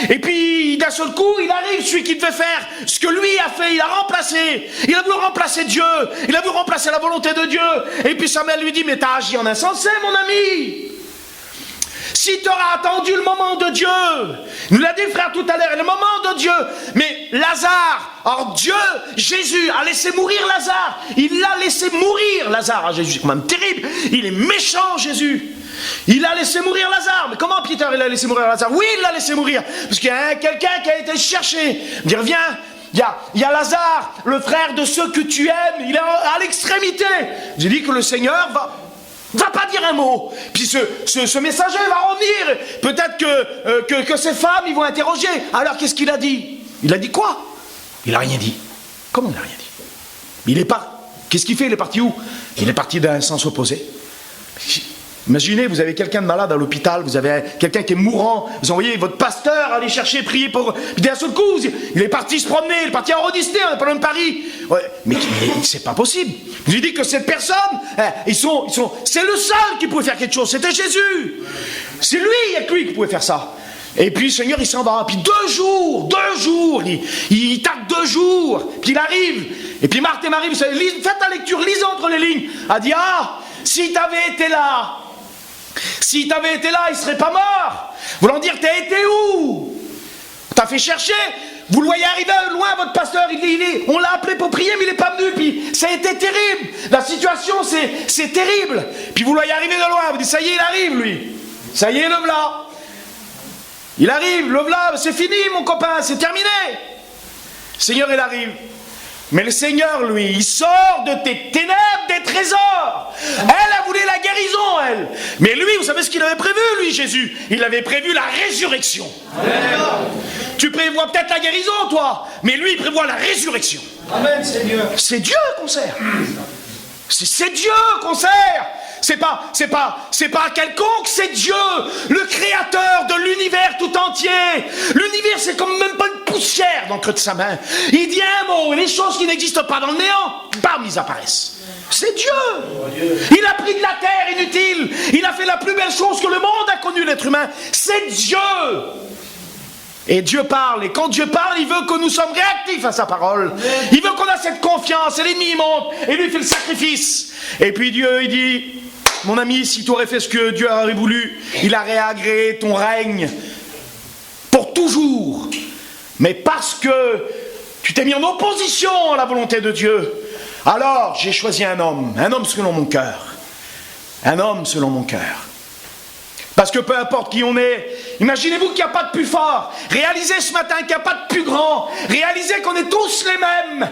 et puis d'un seul coup il arrive celui qui devait faire ce que lui a fait. Il a voulu remplacer Dieu, il a voulu remplacer la volonté de Dieu. Et puis Samuel lui dit, mais t'as agi en insensé, mon ami. Si tu auras attendu le moment de Dieu, nous l'a dit le frère tout à l'heure, le moment de Dieu, mais Lazare, or Dieu, Jésus a laissé mourir Lazare, il l'a laissé mourir Lazare, ah, Jésus c'est quand même terrible, il est méchant Jésus, il a laissé mourir Lazare. Mais comment Peter il a laissé mourir Lazare? Oui, il l'a laissé mourir, parce qu'il y a quelqu'un qui a été cherché, dire viens, il y a Lazare, le frère de ceux que tu aimes, il est à l'extrémité. J'ai dit que le Seigneur va pas dire un mot. Puis ce messager va revenir. Peut-être que ces femmes, ils vont interroger. Alors qu'est-ce qu'il a dit? Il a dit quoi? Il a rien dit. Comment il n'a rien dit? Il est pas. Qu'est-ce qu'il fait? Il est parti où? Il est parti d'un sens opposé. Imaginez, vous avez quelqu'un de malade à l'hôpital, vous avez quelqu'un qui est mourant, vous envoyez votre pasteur aller chercher, prier pour... Puis d'un seul coup, il est parti se promener, il est parti en Disney, on n'est pas loin de Paris. Ouais, mais c'est pas possible. Je lui dis que cette personne, c'est le seul qui pouvait faire quelque chose, c'était Jésus. C'est lui, il n'y a que lui qui pouvait faire ça. Et puis le Seigneur, il s'en va. Puis 2 jours, il tape 2 jours, puis il arrive. Et puis Marthe et Marie, faites la lecture, lisez entre les lignes. A dit, si tu avais été là, il ne serait pas mort. Voulant dire, t'as été où? T'as fait chercher. Vous le voyez arriver loin, votre pasteur, on l'a appelé pour prier, mais il n'est pas venu. Puis ça a été terrible. La situation, c'est terrible. Puis vous le voyez arriver de loin. Vous dites, ça y est, il arrive, lui. Ça y est, le v'là. Il arrive, le v'là, c'est fini, mon copain, c'est terminé. Le Seigneur, il arrive. Mais le Seigneur, lui, il sort de tes ténèbres des trésors. Elle a voulu la guérison, elle. Mais lui, vous savez ce qu'il avait prévu, lui, Jésus? Il avait prévu la résurrection. Amen. Tu prévois peut-être la guérison, toi, mais lui, il prévoit la résurrection. Amen, Seigneur. C'est Dieu qu'on sert. C'est Dieu qu'on sert. C'est pas quelconque, c'est Dieu, le créateur de l'univers tout entier. L'univers, c'est comme même pas une poussière dans le creux de sa main. Il dit un mot, et les choses qui n'existent pas dans le néant, bam, ils apparaissent. C'est Dieu. Il a pris de la terre inutile. Il a fait la plus belle chose que le monde a connue, l'être humain. C'est Dieu. Et Dieu parle, et quand Dieu parle, il veut que nous sommes réactifs à sa parole. Il veut qu'on ait cette confiance, et l'ennemi monte, et lui fait le sacrifice. Et puis Dieu, il dit, mon ami, si tu aurais fait ce que Dieu aurait voulu, il aurait agréé ton règne pour toujours. Mais parce que tu t'es mis en opposition à la volonté de Dieu, alors j'ai choisi un homme selon mon cœur. Un homme selon mon cœur. Parce que peu importe qui on est, imaginez-vous qu'il n'y a pas de plus fort. Réalisez ce matin qu'il n'y a pas de plus grand. Réalisez qu'on est tous les mêmes.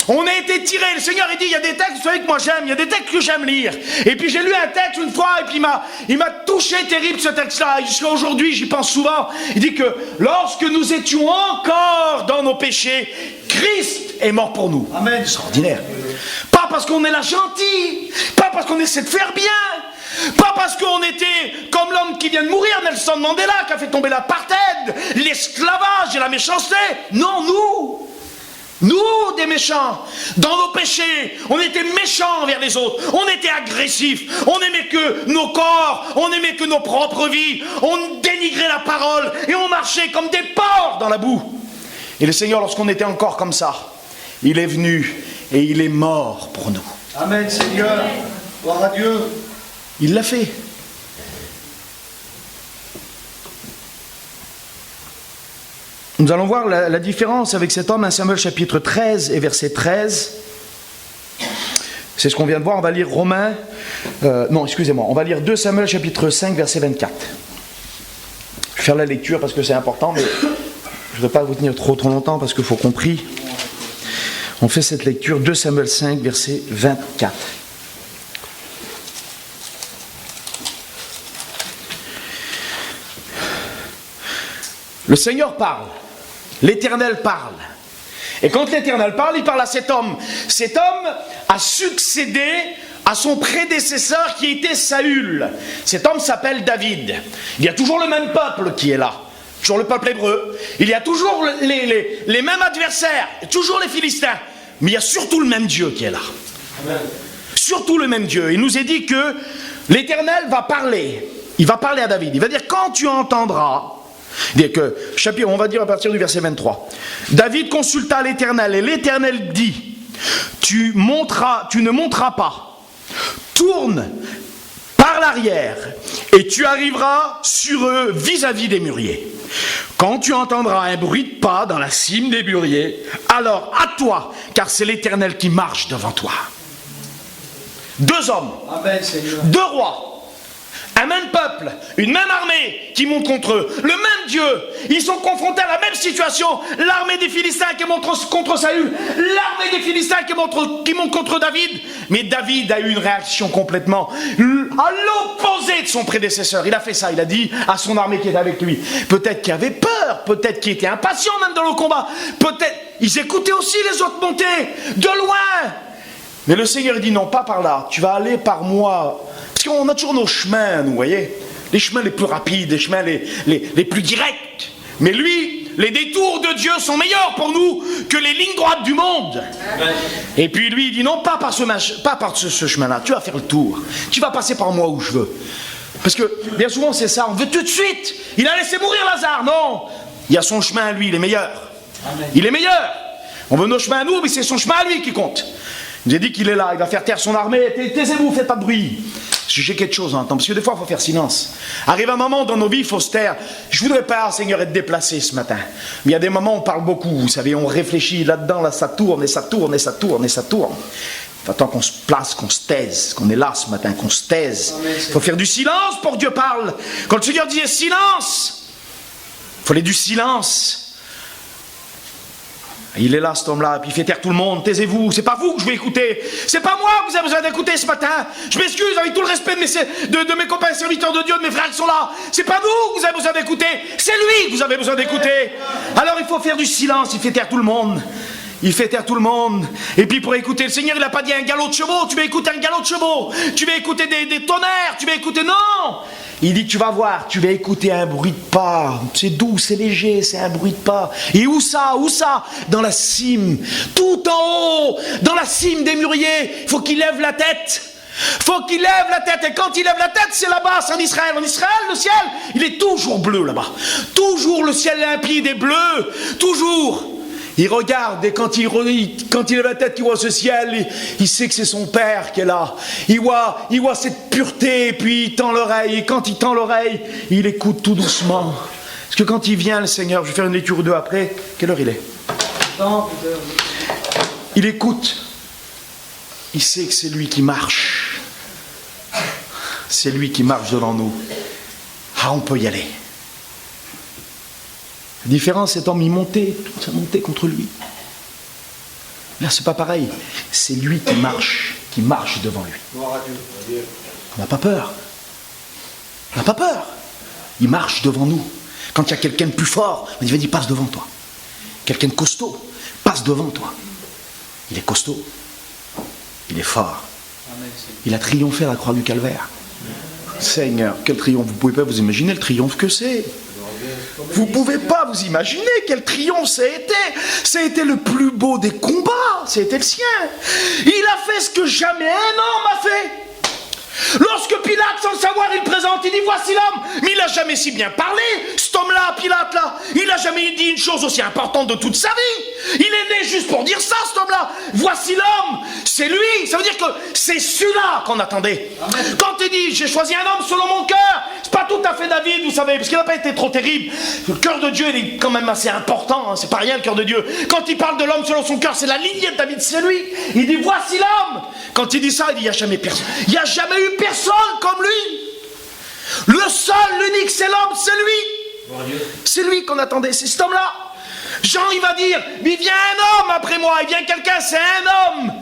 On a été tirés. Le Seigneur il dit, il y a des textes, vous savez que moi j'aime, il y a des textes que j'aime lire. Et puis j'ai lu un texte une fois, et puis il m'a touché terrible ce texte-là. Et jusqu'à aujourd'hui, j'y pense souvent. Il dit que lorsque nous étions encore dans nos péchés, Christ est mort pour nous. Amen. C'est extraordinaire. Pas parce qu'on est là gentil, pas parce qu'on essaie de faire bien, pas parce qu'on était comme l'homme qui vient de mourir, Nelson Mandela, qui a fait tomber l'apartheid, l'esclavage et la méchanceté. Non, nous des méchants, dans nos péchés, on était méchants envers les autres, on était agressifs, on aimait que nos corps, on aimait que nos propres vies, on dénigrait la parole et on marchait comme des porcs dans la boue. Et le Seigneur, lorsqu'on était encore comme ça, il est venu et il est mort pour nous. Amen, Seigneur. Gloire à Dieu. Il l'a fait. Nous allons voir la différence avec cet homme, 1 Samuel chapitre 13 et verset 13. C'est ce qu'on vient de voir, on va lire Romains... on va lire 2 Samuel chapitre 5 verset 24. Je vais faire la lecture parce que c'est important, mais je ne voudrais pas vous tenir trop longtemps parce qu'il faut qu'on prie. On fait cette lecture, 2 Samuel 5 verset 24. Le Seigneur parle, l'Éternel parle. Et quand l'Éternel parle, il parle à cet homme. Cet homme a succédé à son prédécesseur qui était Saül. Cet homme s'appelle David. Il y a toujours le même peuple qui est là. Toujours le peuple hébreu. Il y a toujours les mêmes adversaires. Toujours les Philistins. Mais il y a surtout le même Dieu qui est là. Amen. Surtout le même Dieu. Il nous est dit que l'Éternel va parler. Il va parler à David. Il va dire, quand tu entendras... on va dire à partir du verset 23. David consulta l'Éternel et l'Éternel dit, tu ne monteras pas, tourne par l'arrière et tu arriveras sur eux vis-à-vis des mûriers. Quand tu entendras un bruit de pas dans la cime des mûriers, alors à toi, car c'est l'Éternel qui marche devant toi. Deux hommes, Amen, Seigneur. Deux rois. Un même peuple, une même armée qui monte contre eux, le même Dieu, ils sont confrontés à la même situation, l'armée des Philistins qui monte contre Saül, l'armée des Philistins qui monte contre David, mais David a eu une réaction complètement à l'opposé de son prédécesseur. Il a fait ça, il a dit à son armée qui était avec lui, peut-être qu'il avait peur, peut-être qu'il était impatient même dans le combat, peut-être, ils écoutaient aussi les autres monter, de loin. Mais le Seigneur dit non, pas par là, tu vas aller par moi. Parce qu'on a toujours nos chemins, vous voyez, les chemins les plus rapides, les chemins les plus directs. Mais lui, les détours de Dieu sont meilleurs pour nous que les lignes droites du monde. Et puis lui, il dit non, pas par ce chemin-là, tu vas faire le tour. Tu vas passer par moi où je veux. Parce que bien souvent c'est ça, on veut tout de suite. Il a laissé mourir Lazare, non. Il y a son chemin à lui, il est meilleur. Il est meilleur. On veut nos chemins à nous, mais c'est son chemin à lui qui compte. Il nous a dit qu'il est là, il va faire taire son armée. Taisez-vous, faites pas de bruit. J'ai quelque chose en temps, parce que des fois il faut faire silence. Arrive un moment dans nos vies, il faut se taire. Je voudrais pas, Seigneur, être déplacé ce matin. Mais il y a des moments où on parle beaucoup, vous savez, on réfléchit là-dedans, là ça tourne, et ça tourne, et ça tourne, et ça tourne. Il faut attendre qu'on se place, qu'on se taise, qu'on est là ce matin, qu'on se taise. Il faut faire du silence pour que Dieu parle. Quand le Seigneur disait silence, il fallait du silence. Il est là, cet homme-là, puis il fait taire tout le monde. Taisez-vous, c'est pas vous que je vais écouter. C'est pas moi que vous avez besoin d'écouter ce matin. Je m'excuse avec tout le respect de mes copains serviteurs de Dieu, de mes frères qui sont là. C'est pas vous que vous avez besoin d'écouter. C'est lui que vous avez besoin d'écouter. Alors il faut faire du silence, il fait taire tout le monde. Il fait taire tout le monde. Et puis pour écouter le Seigneur, il n'a pas dit un galop de chevaux. Tu vas écouter un galop de chevaux. Tu vas écouter des tonnerres. Tu vas écouter... Non. Il dit, tu vas voir, tu vas écouter un bruit de pas. C'est doux, c'est léger, c'est un bruit de pas. Et où ça? Où ça? Dans la cime. Tout en haut. Dans la cime des mûriers. Il faut qu'il lève la tête. Faut qu'il lève la tête. Et quand il lève la tête, c'est là-bas, c'est en Israël. En Israël, le ciel, il est toujours bleu là-bas. Toujours le ciel limpide et bleu. Toujours. Il regarde et quand il lève la tête, il voit ce ciel, il sait que c'est son père qui est là. Il voit cette pureté, et puis il tend l'oreille. Et quand il tend l'oreille, il écoute tout doucement. Parce que quand il vient, le Seigneur, je vais faire une lecture ou deux après, quelle heure il est? Il écoute. Il sait que c'est lui qui marche. C'est lui qui marche devant nous. Ah, on peut y aller. La différence, cet homme, il montait, ça montait contre lui. Là, c'est pas pareil. C'est lui qui marche devant lui. On n'a pas peur. On n'a pas peur. Il marche devant nous. Quand il y a quelqu'un de plus fort, on dit, vas-y, passe devant toi. Quelqu'un de costaud, passe devant toi. Il est costaud. Il est fort. Il a triomphé à la croix du Calvaire. Seigneur, quel triomphe. Vous ne pouvez pas vous imaginer le triomphe que c'est. Vous ne pouvez pas vous imaginer quel triomphe ça a été. Ça a été le plus beau des combats. C'était le sien. Il a fait ce que jamais un homme a fait. Lorsque Pilate, sans le savoir, il présente, il dit, voici l'homme. Mais il n'a jamais si bien parlé, cet homme-là, Pilate, là. Il n'a jamais dit une chose aussi importante de toute sa vie. Il est né juste pour dire ça, cet homme-là. Voici l'homme. C'est lui. Ça veut dire que c'est celui-là qu'on attendait. Amen. Quand il dit, j'ai choisi un homme selon mon cœur, c'est pas tout à fait David, vous savez, parce qu'il n'a pas été trop terrible. Le cœur de Dieu, il est quand même assez important. Hein, c'est pas rien, le cœur de Dieu. Quand il parle de l'homme selon son cœur, c'est la lignée de David, c'est lui. Il dit, voici l'homme. Quand il dit ça, il dit, il n'y a jamais personne. Il n'y a jamais eu personne comme lui. Le seul, l'unique, c'est l'homme, c'est lui. C'est lui qu'on attendait, c'est cet homme-là. Jean, il va dire, il vient un homme après moi, il vient quelqu'un, c'est un homme.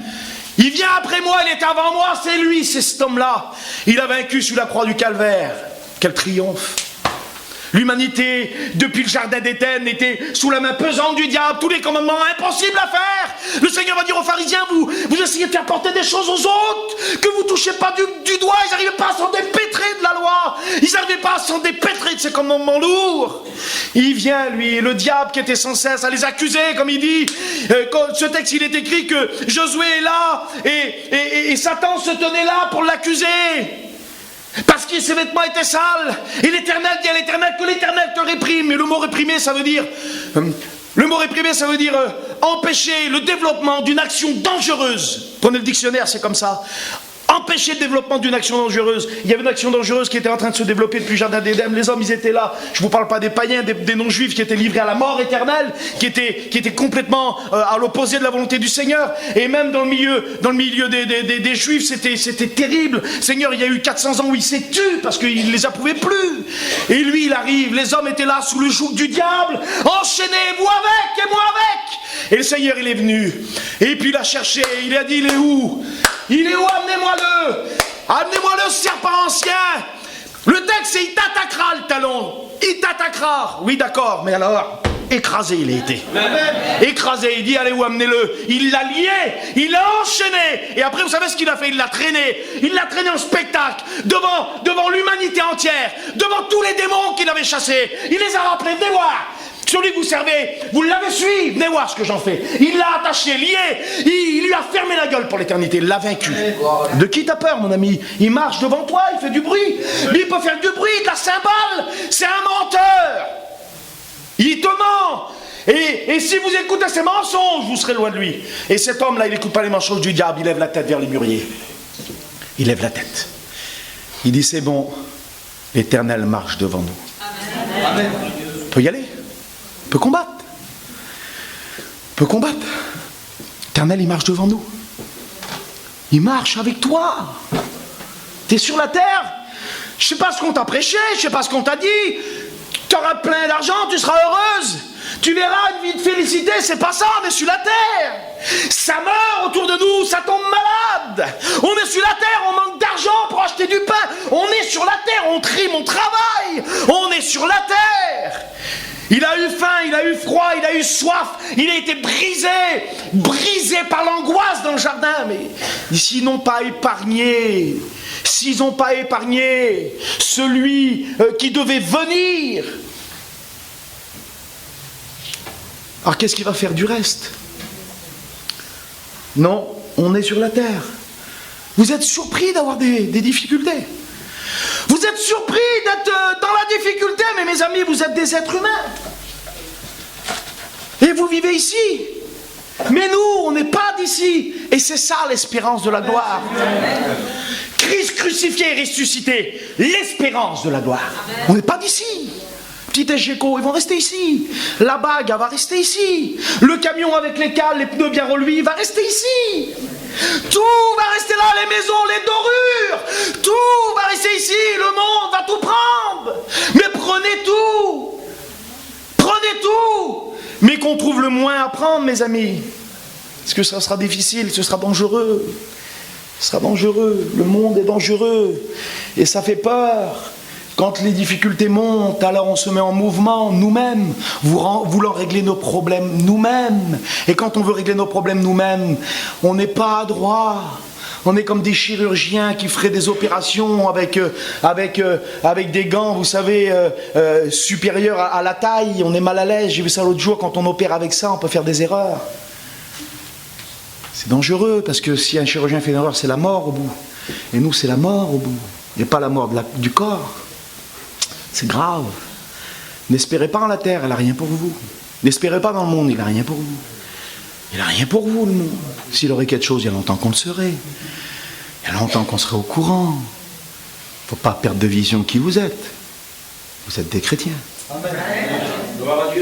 Il vient après moi, il est avant moi, c'est lui, c'est cet homme-là. Il a vaincu sur la croix du Calvaire. Quel triomphe. L'humanité, depuis le jardin d'Éden, était sous la main pesante du diable, tous les commandements impossibles à faire. Le Seigneur va dire aux pharisiens, vous essayez de faire porter des choses aux autres, que vous ne touchez pas du doigt, ils n'arrivaient pas à s'en dépêtrer de la loi, ils n'arrivaient pas à s'en dépêtrer de ces commandements lourds. Il vient, lui, le diable qui était sans cesse à les accuser, comme il dit, ce texte, il est écrit que Josué est là, et Satan se tenait là pour l'accuser. Parce que ses vêtements étaient sales. Et l'Éternel dit à l'Éternel que l'Éternel te réprime. Et le mot réprimer, ça veut dire... empêcher le développement d'une action dangereuse. Prenez le dictionnaire, c'est comme ça. Empêcher le développement d'une action dangereuse. Il y avait une action dangereuse qui était en train de se développer depuis le jardin d'Éden. Les hommes, ils étaient là. Je ne vous parle pas des païens, des non-juifs qui étaient livrés à la mort éternelle, qui étaient complètement à l'opposé de la volonté du Seigneur. Et même dans le milieu des juifs, c'était terrible. Seigneur, il y a eu 400 ans où il s'est tué parce qu'il ne les approuvait plus. Et lui, il arrive. Les hommes étaient là sous le joug du diable, enchaînés, vous avec et moi avec. Et le Seigneur, il est venu. Et puis il a cherché. Il a dit, il est où? Il est où? Amenez-moi-le. Amenez-moi le serpent ancien. Le texte, c'est il t'attaquera le talon. Il t'attaquera. Oui, d'accord, mais alors, écrasé il a été. Écrasé, il dit, allez où, amenez-le. Il l'a lié, il l'a enchaîné. Et après, vous savez ce qu'il a fait? Il l'a traîné. Il l'a traîné en spectacle, devant l'humanité entière, devant tous les démons qu'il avait chassés. Il les a rappelés, venez voir. Celui que vous servez, vous l'avez suivi, venez voir ce que j'en fais. Il l'a attaché, lié, il lui a fermé la gueule pour l'éternité, il l'a vaincu. De qui t'as peur, mon ami? Il marche devant toi, il fait du bruit. Mais il peut faire du bruit, de la cymbale. C'est un menteur. Il te ment. Et si vous écoutez ses mensonges, vous serez loin de lui. Et cet homme-là, il n'écoute pas les mensonges du diable, il lève la tête vers les mûriers. Il lève la tête. Il dit, c'est bon, l'Éternel marche devant nous. Amen. On peut y aller. On peut combattre. On peut combattre. L'Éternel, il marche devant nous. Il marche avec toi. Tu es sur la terre. Je ne sais pas ce qu'on t'a prêché, je ne sais pas ce qu'on t'a dit. Tu auras plein d'argent, tu seras heureuse. Tu verras une vie de félicité, c'est pas ça, on est sur la terre. Ça meurt autour de nous, ça tombe malade. On est sur la terre, on manque d'argent pour acheter du pain. On est sur la terre, on trie mon travail. On est sur la terre. Il a eu faim, il a eu froid, il a eu soif, il a été brisé par l'angoisse dans le jardin. Mais s'ils n'ont pas épargné, celui qui devait venir, alors qu'est-ce qu'il va faire du reste? Non, on est sur la terre. Vous êtes surpris d'avoir des difficultés. Vous êtes surpris d'être dans la difficulté, mais mes amis, vous êtes des êtres humains. Et vous vivez ici. Mais nous, on n'est pas d'ici. Et c'est ça l'espérance de la gloire. Christ crucifié et ressuscité, l'espérance de la gloire. On n'est pas d'ici. Petit Écheco, ils vont rester ici. La bague, elle va rester ici. Le camion avec les cales, les pneus bien reluits, il va rester ici. Tout va rester là, les maisons, les dorures. Tout va rester ici. Le monde va tout prendre. Mais prenez tout. Prenez tout. Mais qu'on trouve le moins à prendre, mes amis. Parce que ça sera difficile, ce sera dangereux. Ce sera dangereux. Le monde est dangereux. Et ça fait peur. Quand les difficultés montent, alors on se met en mouvement nous-mêmes, voulant régler nos problèmes nous-mêmes. Et quand on veut régler nos problèmes nous-mêmes, on n'est pas adroit. On est comme des chirurgiens qui feraient des opérations avec des gants, vous savez, supérieurs à la taille. On est mal à l'aise. J'ai vu ça l'autre jour. Quand on opère avec ça, on peut faire des erreurs. C'est dangereux parce que si un chirurgien fait une erreur, c'est la mort au bout. Et nous, c'est la mort au bout. Et pas la mort du corps. C'est grave. N'espérez pas en la terre, elle n'a rien pour vous. N'espérez pas dans le monde, il n'a rien pour vous. Il n'a rien pour vous, le monde. S'il aurait quelque chose, il y a longtemps qu'on le saurait. Il y a longtemps qu'on serait au courant. Il ne faut pas perdre de vision de qui vous êtes. Vous êtes des chrétiens.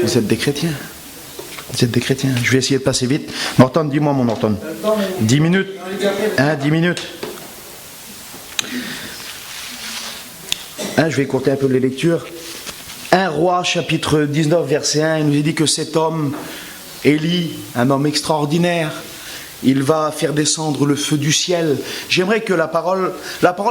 Vous êtes des chrétiens. Vous êtes des chrétiens. Je vais essayer de passer vite. Norton, dis-moi, mon Norton. 10 minutes. 10 minutes. Je vais écourter un peu les lectures. 1 Roi, chapitre 19, verset 1, il nous dit que cet homme, Élie, un homme extraordinaire, il va faire descendre le feu du ciel. J'aimerais que la parole,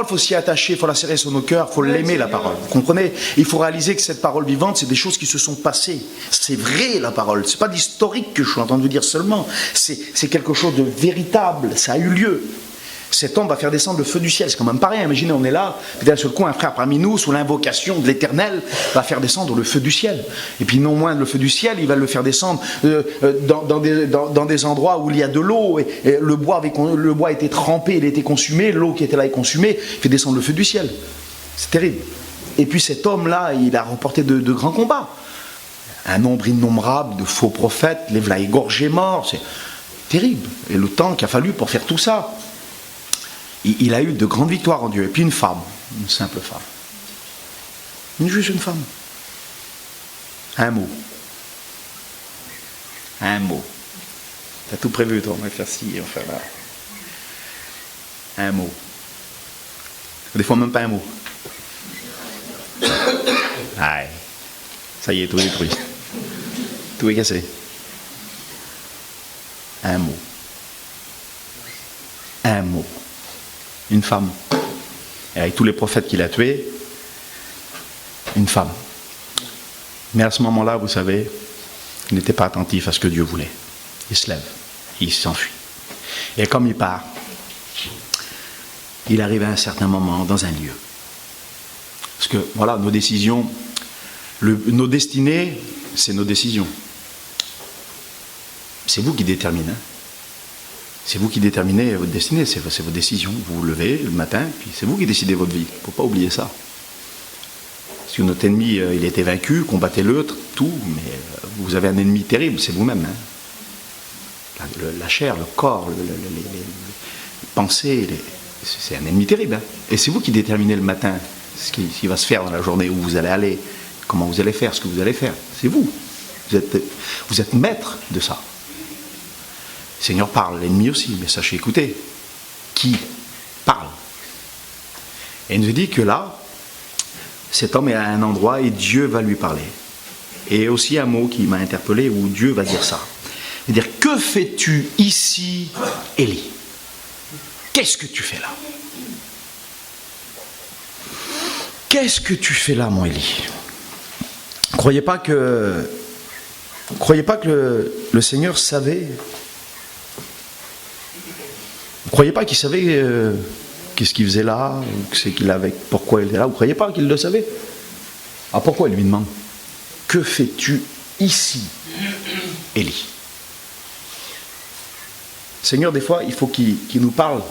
faut s'y attacher, il faut la serrer sur nos cœurs, il faut l'aimer, la parole. Vous comprenez? Il faut réaliser que cette parole vivante, c'est des choses qui se sont passées. C'est vrai, la parole. C'est pas d'historique que je suis en train de vous dire seulement. C'est quelque chose de véritable. Ça a eu lieu. Cet homme va faire descendre le feu du ciel. C'est quand même pas rien. Imaginez, on est là, puis d'un seul coup, un frère parmi nous, sous l'invocation de l'Éternel, va faire descendre le feu du ciel. Et puis non moins le feu du ciel, il va le faire descendre dans des endroits où il y a de l'eau. Et le bois était trempé, il était consumé, l'eau qui était là est consumée, il fait descendre le feu du ciel. C'est terrible. Et puis cet homme-là, il a remporté de grands combats. Un nombre innombrable de faux prophètes, les v'là égorgés morts. C'est terrible. Et le temps qu'il a fallu pour faire tout ça. Il a eu de grandes victoires en Dieu. Et puis une femme, une simple femme. Juste une femme. Un mot. Un mot. T'as tout prévu, toi, on va faire ci, on va faire là. Un mot. Des fois, même pas un mot. Aïe. Ça y est, tout est détruit. Tout est cassé. Un mot. Un mot. Une femme. Et avec tous les prophètes qu'il a tués, une femme. Mais à ce moment-là, vous savez, il n'était pas attentif à ce que Dieu voulait. Il se lève, il s'enfuit. Et comme il part, il arrive à un certain moment dans un lieu. Parce que, voilà, nos décisions, nos destinées, c'est nos décisions. C'est vous qui déterminez. C'est vous qui déterminez votre destinée, c'est vos décisions. Vous vous levez le matin, puis c'est vous qui décidez votre vie. Il ne faut pas oublier ça. Parce que notre ennemi, il a été vaincu, combattez-le, tout, mais vous avez un ennemi terrible, c'est vous-même. Hein. La chair, le corps, les pensées, c'est un ennemi terrible. Hein. Et c'est vous qui déterminez le matin ce qui va se faire dans la journée, où vous allez aller, comment vous allez faire, ce que vous allez faire. C'est vous. Vous êtes maître de ça. Le Seigneur parle, l'ennemi aussi, mais sachez écouter. Qui parle? Et il nous dit que là, cet homme est à un endroit et Dieu va lui parler. Et aussi un mot qui m'a interpellé où Dieu va dire ça. Il va dire, que fais-tu ici, Élie? Qu'est-ce que tu fais là? Qu'est-ce que tu fais là, mon Élie? Croyez pas que le Seigneur savait. Vous croyez pas qu'il savait qu'est-ce qu'il faisait là, ou c'est qu'il avait, pourquoi il était là? Vous croyez pas qu'il le savait? Ah, pourquoi il lui demande? Que fais-tu ici, Élie? Seigneur, des fois, il faut qu'il nous parle.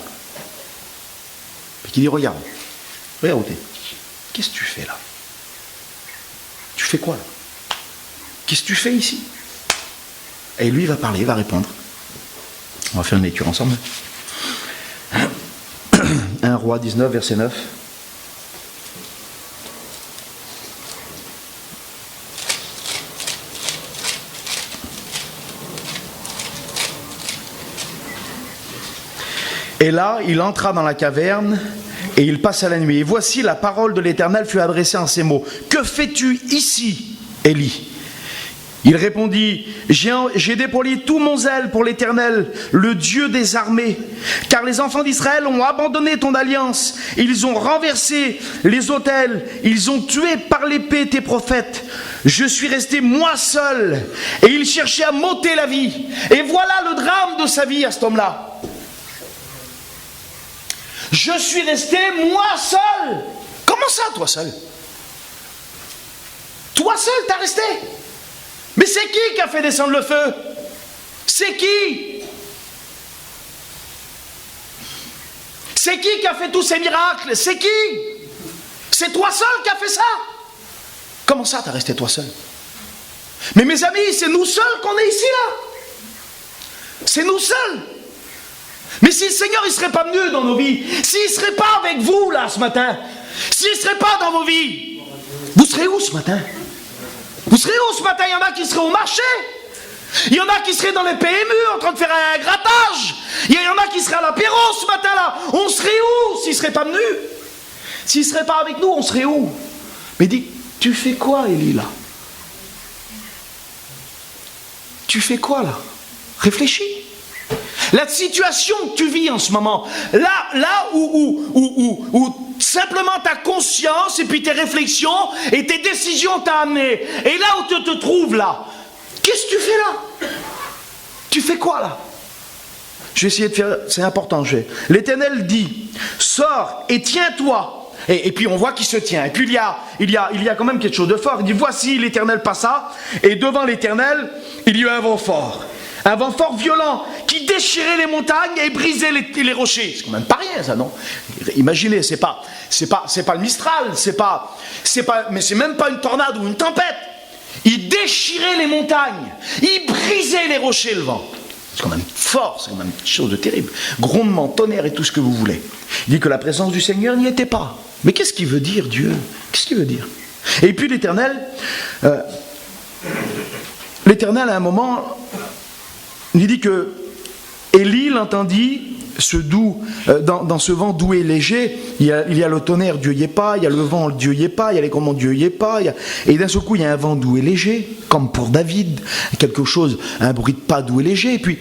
Et qu'il dit, regarde où t'es. Qu'est-ce que tu fais là? Tu fais quoi là? Qu'est-ce que tu fais ici? Et lui, il va parler, il va répondre. On va faire une lecture ensemble. 1 Roi 19, verset 9. Et là, il entra dans la caverne et il passa la nuit. Et voici, la parole de l'Éternel fut adressée en ces mots. Que fais-tu ici, Élie ? Il répondit, j'ai déployé tout mon zèle pour l'Éternel, le Dieu des armées, car les enfants d'Israël ont abandonné ton alliance, ils ont renversé les autels, ils ont tué par l'épée tes prophètes. Je suis resté moi seul, et ils cherchaient à m'ôter la vie. Et voilà le drame de sa vie à cet homme-là. Je suis resté moi seul. Comment ça, toi seul? Toi seul, t'as resté? Mais c'est qui a fait descendre le feu? C'est qui? C'est qui a fait tous ces miracles? C'est qui? C'est toi seul qui a fait ça? Comment ça, t'as resté toi seul? Mais mes amis, c'est nous seuls qu'on est ici là. C'est nous seuls. Mais si le Seigneur il ne serait pas venu dans nos vies, s'il ne serait pas avec vous là ce matin, s'il ne serait pas dans vos vies, vous serez où ce matin? Vous serez où ce matin? Il y en a qui seraient au marché. Il y en a qui seraient dans les PMU en train de faire un grattage. Il y en a qui seraient à l'apéro ce matin-là. On serait où s'il ne serait pas venu? S'il ne serait pas avec nous, on serait où? Mais dis, tu fais quoi, Élie, là? Tu fais quoi, là? Réfléchis. La situation que tu vis en ce moment, là où simplement ta conscience et puis tes réflexions et tes décisions t'ont amené, et là où tu te trouves là, qu'est-ce que tu fais là? Tu fais quoi là? Je vais essayer de faire, c'est important. L'Éternel dit, sors et tiens-toi. Et puis on voit qu'il se tient. Et puis il y a quand même quelque chose de fort. Il dit, voici l'Éternel passa, et devant l'Éternel, il y eut un vent fort. Un vent fort violent qui déchirait les montagnes et brisait les rochers. C'est quand même pas rien, ça, non? Imaginez, c'est pas le Mistral, mais c'est même pas une tornade ou une tempête. Il déchirait les montagnes, il brisait les rochers, le vent. C'est quand même fort, c'est quand même une chose de terrible. Grondement, tonnerre et tout ce que vous voulez. Il dit que la présence du Seigneur n'y était pas. Mais qu'est-ce qu'il veut dire, Dieu? Qu'est-ce qu'il veut dire? Et puis l'Éternel, à un moment, il dit que Élie l'entendit, dans ce vent doux et léger, il y a le tonnerre, Dieu y est pas, il y a le vent, Dieu y est pas, il y a les commandements, Dieu y est pas, et d'un seul coup il y a un vent doux et léger, comme pour David, quelque chose, un bruit de pas doux et léger, et puis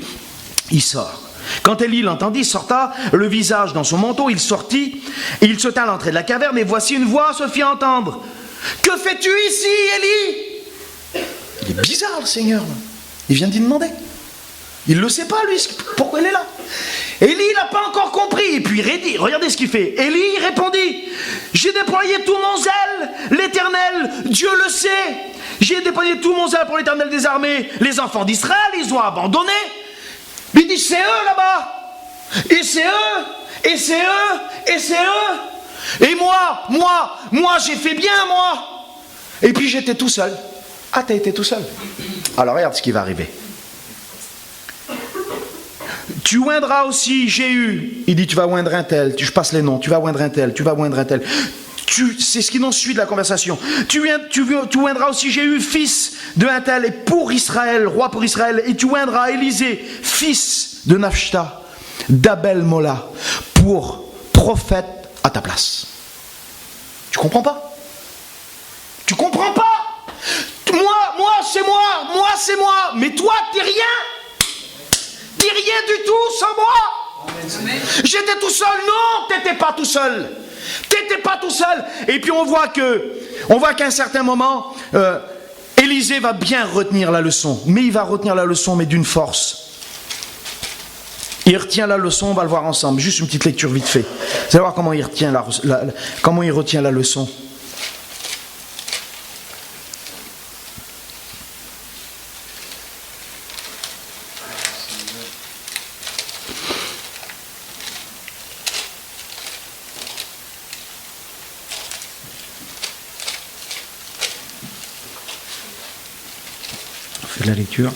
il sort. Quand Élie l'entendit, il sorta, le visage dans son manteau, il sortit, et il se tint à l'entrée de la caverne, et voici une voix se fit entendre. Que fais-tu ici, Élie? Il est bizarre le Seigneur, il vient d'y demander. Il ne le sait pas, lui, pourquoi il est là. Élie n'a pas encore compris. Et puis, regardez ce qu'il fait. Élie répondit, j'ai déployé tout mon zèle, l'Éternel, Dieu le sait. J'ai déployé tout mon zèle pour l'Éternel des armées. Les enfants d'Israël, ils ont abandonné. Mais il dit, c'est eux là-bas. Et c'est eux, et c'est eux, et c'est eux. Et moi, j'ai fait bien, moi. Et puis j'étais tout seul. Ah, t'as été tout seul. Alors regarde ce qui va arriver. Tu oindras aussi Jéhu. Il dit, tu vas oindre un tel. Je passe les noms. Tu vas oindre un tel. Tu vas oindre un tel. C'est ce qui nous suit de la conversation. Tu oindras aussi Jéhu, fils de un tel, et pour Israël, roi pour Israël. Et tu oindras Élisée, fils de Naphshta, d'Abel-Mola, pour prophète à ta place. Tu comprends pas? Tu comprends pas? Moi, c'est moi. Mais toi, t'es rien. T'es rien du tout sans moi. J'étais tout seul. Non, t'étais pas tout seul. T'étais pas tout seul. Et puis on voit qu'à un certain moment, Élisée va bien retenir la leçon. Mais il va retenir la leçon, mais d'une force. Il retient la leçon, on va le voir ensemble. Juste une petite lecture vite fait. Vous allez voir comment il retient comment il retient la leçon. On fait la lecture.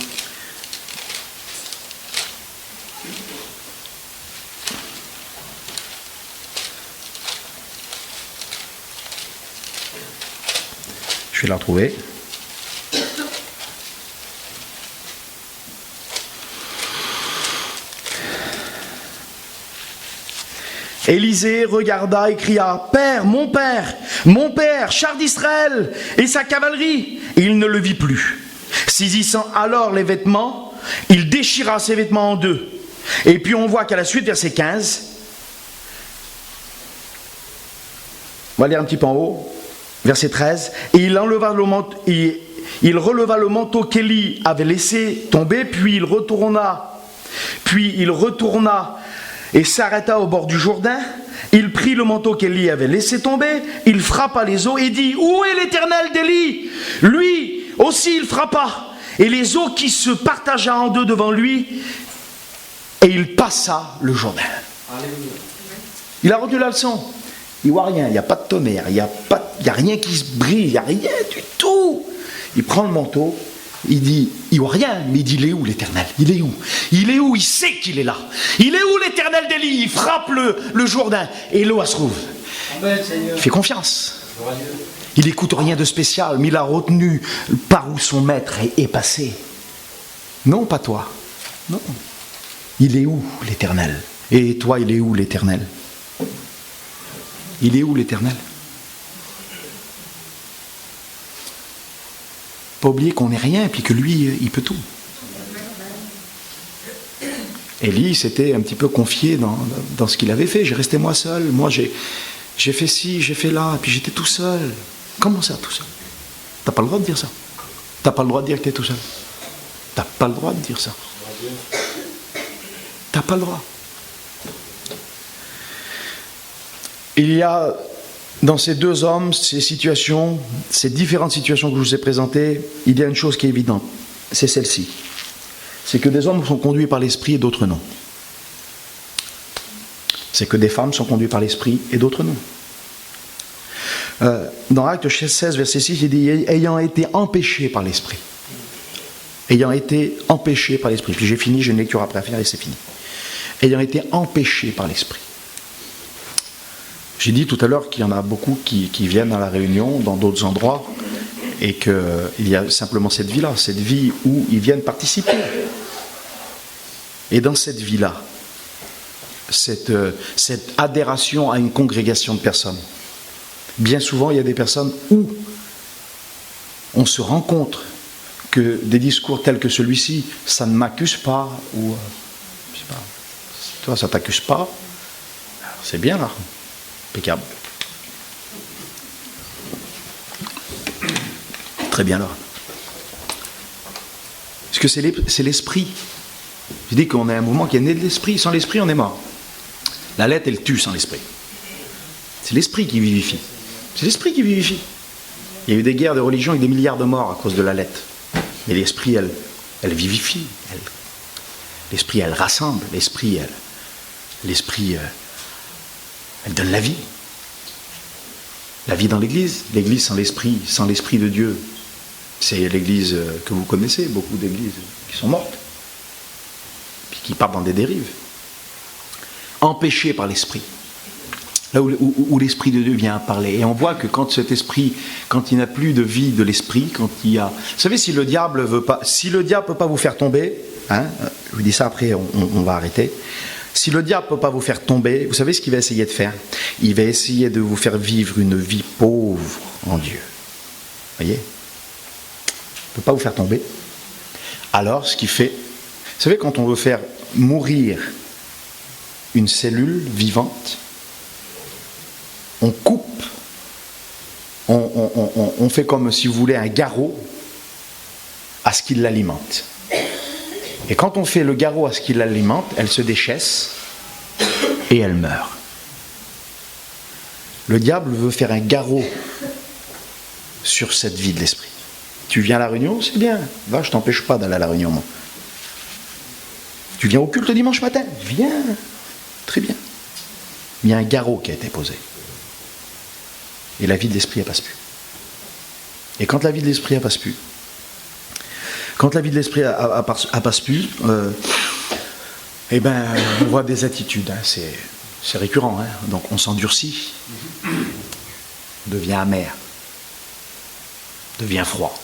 Je vais la retrouver. Élisée regarda et cria, mon père, char d'Israël et sa cavalerie. Et il ne le vit plus. Saisissant alors les vêtements, il déchira ses vêtements en deux. Et puis on voit qu'à la suite, verset 15, on va lire un petit peu en haut, verset 13, et il releva le manteau qu'Élie avait laissé tomber, puis il retourna et s'arrêta au bord du Jourdain. Il prit le manteau qu'Élie avait laissé tomber, il frappa les eaux et dit, où est l'Éternel d'Élie? Lui aussi il frappa, et les eaux qui se partagea en deux devant lui, et il passa le Jourdain. Alléluia. Il a retenu la leçon. Il ne voit rien, il n'y a pas de tonnerre, il n'y a rien qui se brise, il n'y a rien du tout. Il prend le manteau, il dit, il ne voit rien, mais il dit, il est où l'Éternel? Il est où? Il est où? Il sait qu'il est là. Il est où l'Éternel d'Élie? Il frappe le Jourdain et l'eau elle se trouve. Amen, Seigneur. Il fait confiance. Il n'écoute rien de spécial, mais il a retenu par où son maître est passé. Non, pas toi. Non. Il est où l'Éternel? Et toi, il est où l'Éternel? Il est où l'Éternel? Pas oublier qu'on n'est rien, et puis que lui, il peut tout. Élie s'était un petit peu confié dans ce qu'il avait fait. J'ai resté moi seul. Moi, j'ai fait ci, j'ai fait là, et puis j'étais tout seul. Comment ça, tout seul? T'as pas le droit de dire ça. T'as pas le droit de dire que t'es tout seul. T'as pas le droit de dire ça. T'as pas le droit. Il y a dans ces deux hommes, ces situations, ces différentes situations que je vous ai présentées, il y a une chose qui est évidente, c'est celle-ci. C'est que des hommes sont conduits par l'esprit et d'autres non. C'est que des femmes sont conduites par l'esprit et d'autres non. Dans Actes 16, verset 6, il dit « ayant été empêchés par l'esprit ». Ayant été empêchés par l'esprit. Puis j'ai fini, j'ai une lecture après à faire et c'est fini. Ayant été empêchés par l'esprit. J'ai dit tout à l'heure qu'il y en a beaucoup qui viennent à la Réunion, dans d'autres endroits, et qu'il y a simplement cette vie-là, cette vie où ils viennent participer. Et dans cette vie-là, cette adhération à une congrégation de personnes, bien souvent il y a des personnes où on se rend compte que des discours tels que celui-ci, ça ne m'accuse pas, ou je sais pas, toi ça t'accuse pas, c'est bien là. Impeccable. Très bien là. Parce que c'est l'esprit. Je dis qu'on a un mouvement qui est né de l'esprit. Sans l'esprit, on est mort. La lettre, elle tue sans l'esprit. C'est l'esprit qui vivifie. C'est l'esprit qui vivifie. Il y a eu des guerres de religion avec des milliards de morts à cause de la lettre. Mais l'esprit, elle vivifie. L'esprit, elle rassemble. L'esprit, elle donne la vie. La vie dans l'Église. L'Église sans l'Esprit de Dieu. C'est l'Église que vous connaissez, beaucoup d'églises qui sont mortes, puis qui partent dans des dérives. Empêchées par l'Esprit. Là où l'Esprit de Dieu vient parler. Et on voit que quand cet esprit, quand il n'a plus de vie de l'Esprit, quand il y a... Vous savez, si le diable ne peut pas vous faire tomber, hein, je vous dis ça après, on va arrêter. Si le diable ne peut pas vous faire tomber, vous savez ce qu'il va essayer de faire? Il va essayer de vous faire vivre une vie pauvre en Dieu. Vous voyez? Il ne peut pas vous faire tomber. Alors, ce qu'il fait... Vous savez, quand on veut faire mourir une cellule vivante, on coupe, on fait comme, si vous voulez, un garrot à ce qui l'alimente. Et quand on fait le garrot à ce qui l'alimente, elle se déchaisse et elle meurt. Le diable veut faire un garrot sur cette vie de l'esprit. Tu viens à la réunion, c'est bien. Va, je ne t'empêche pas d'aller à la réunion, moi. Tu viens au culte dimanche matin? Viens. Très bien. Il y a un garrot qui a été posé. Et la vie de l'esprit, elle passe plus. Et quand la vie de l'esprit, elle passe plus, passe plus, eh ben, on voit des attitudes, hein, c'est récurrent, hein, donc on s'endurcit, devient amer, devient froid.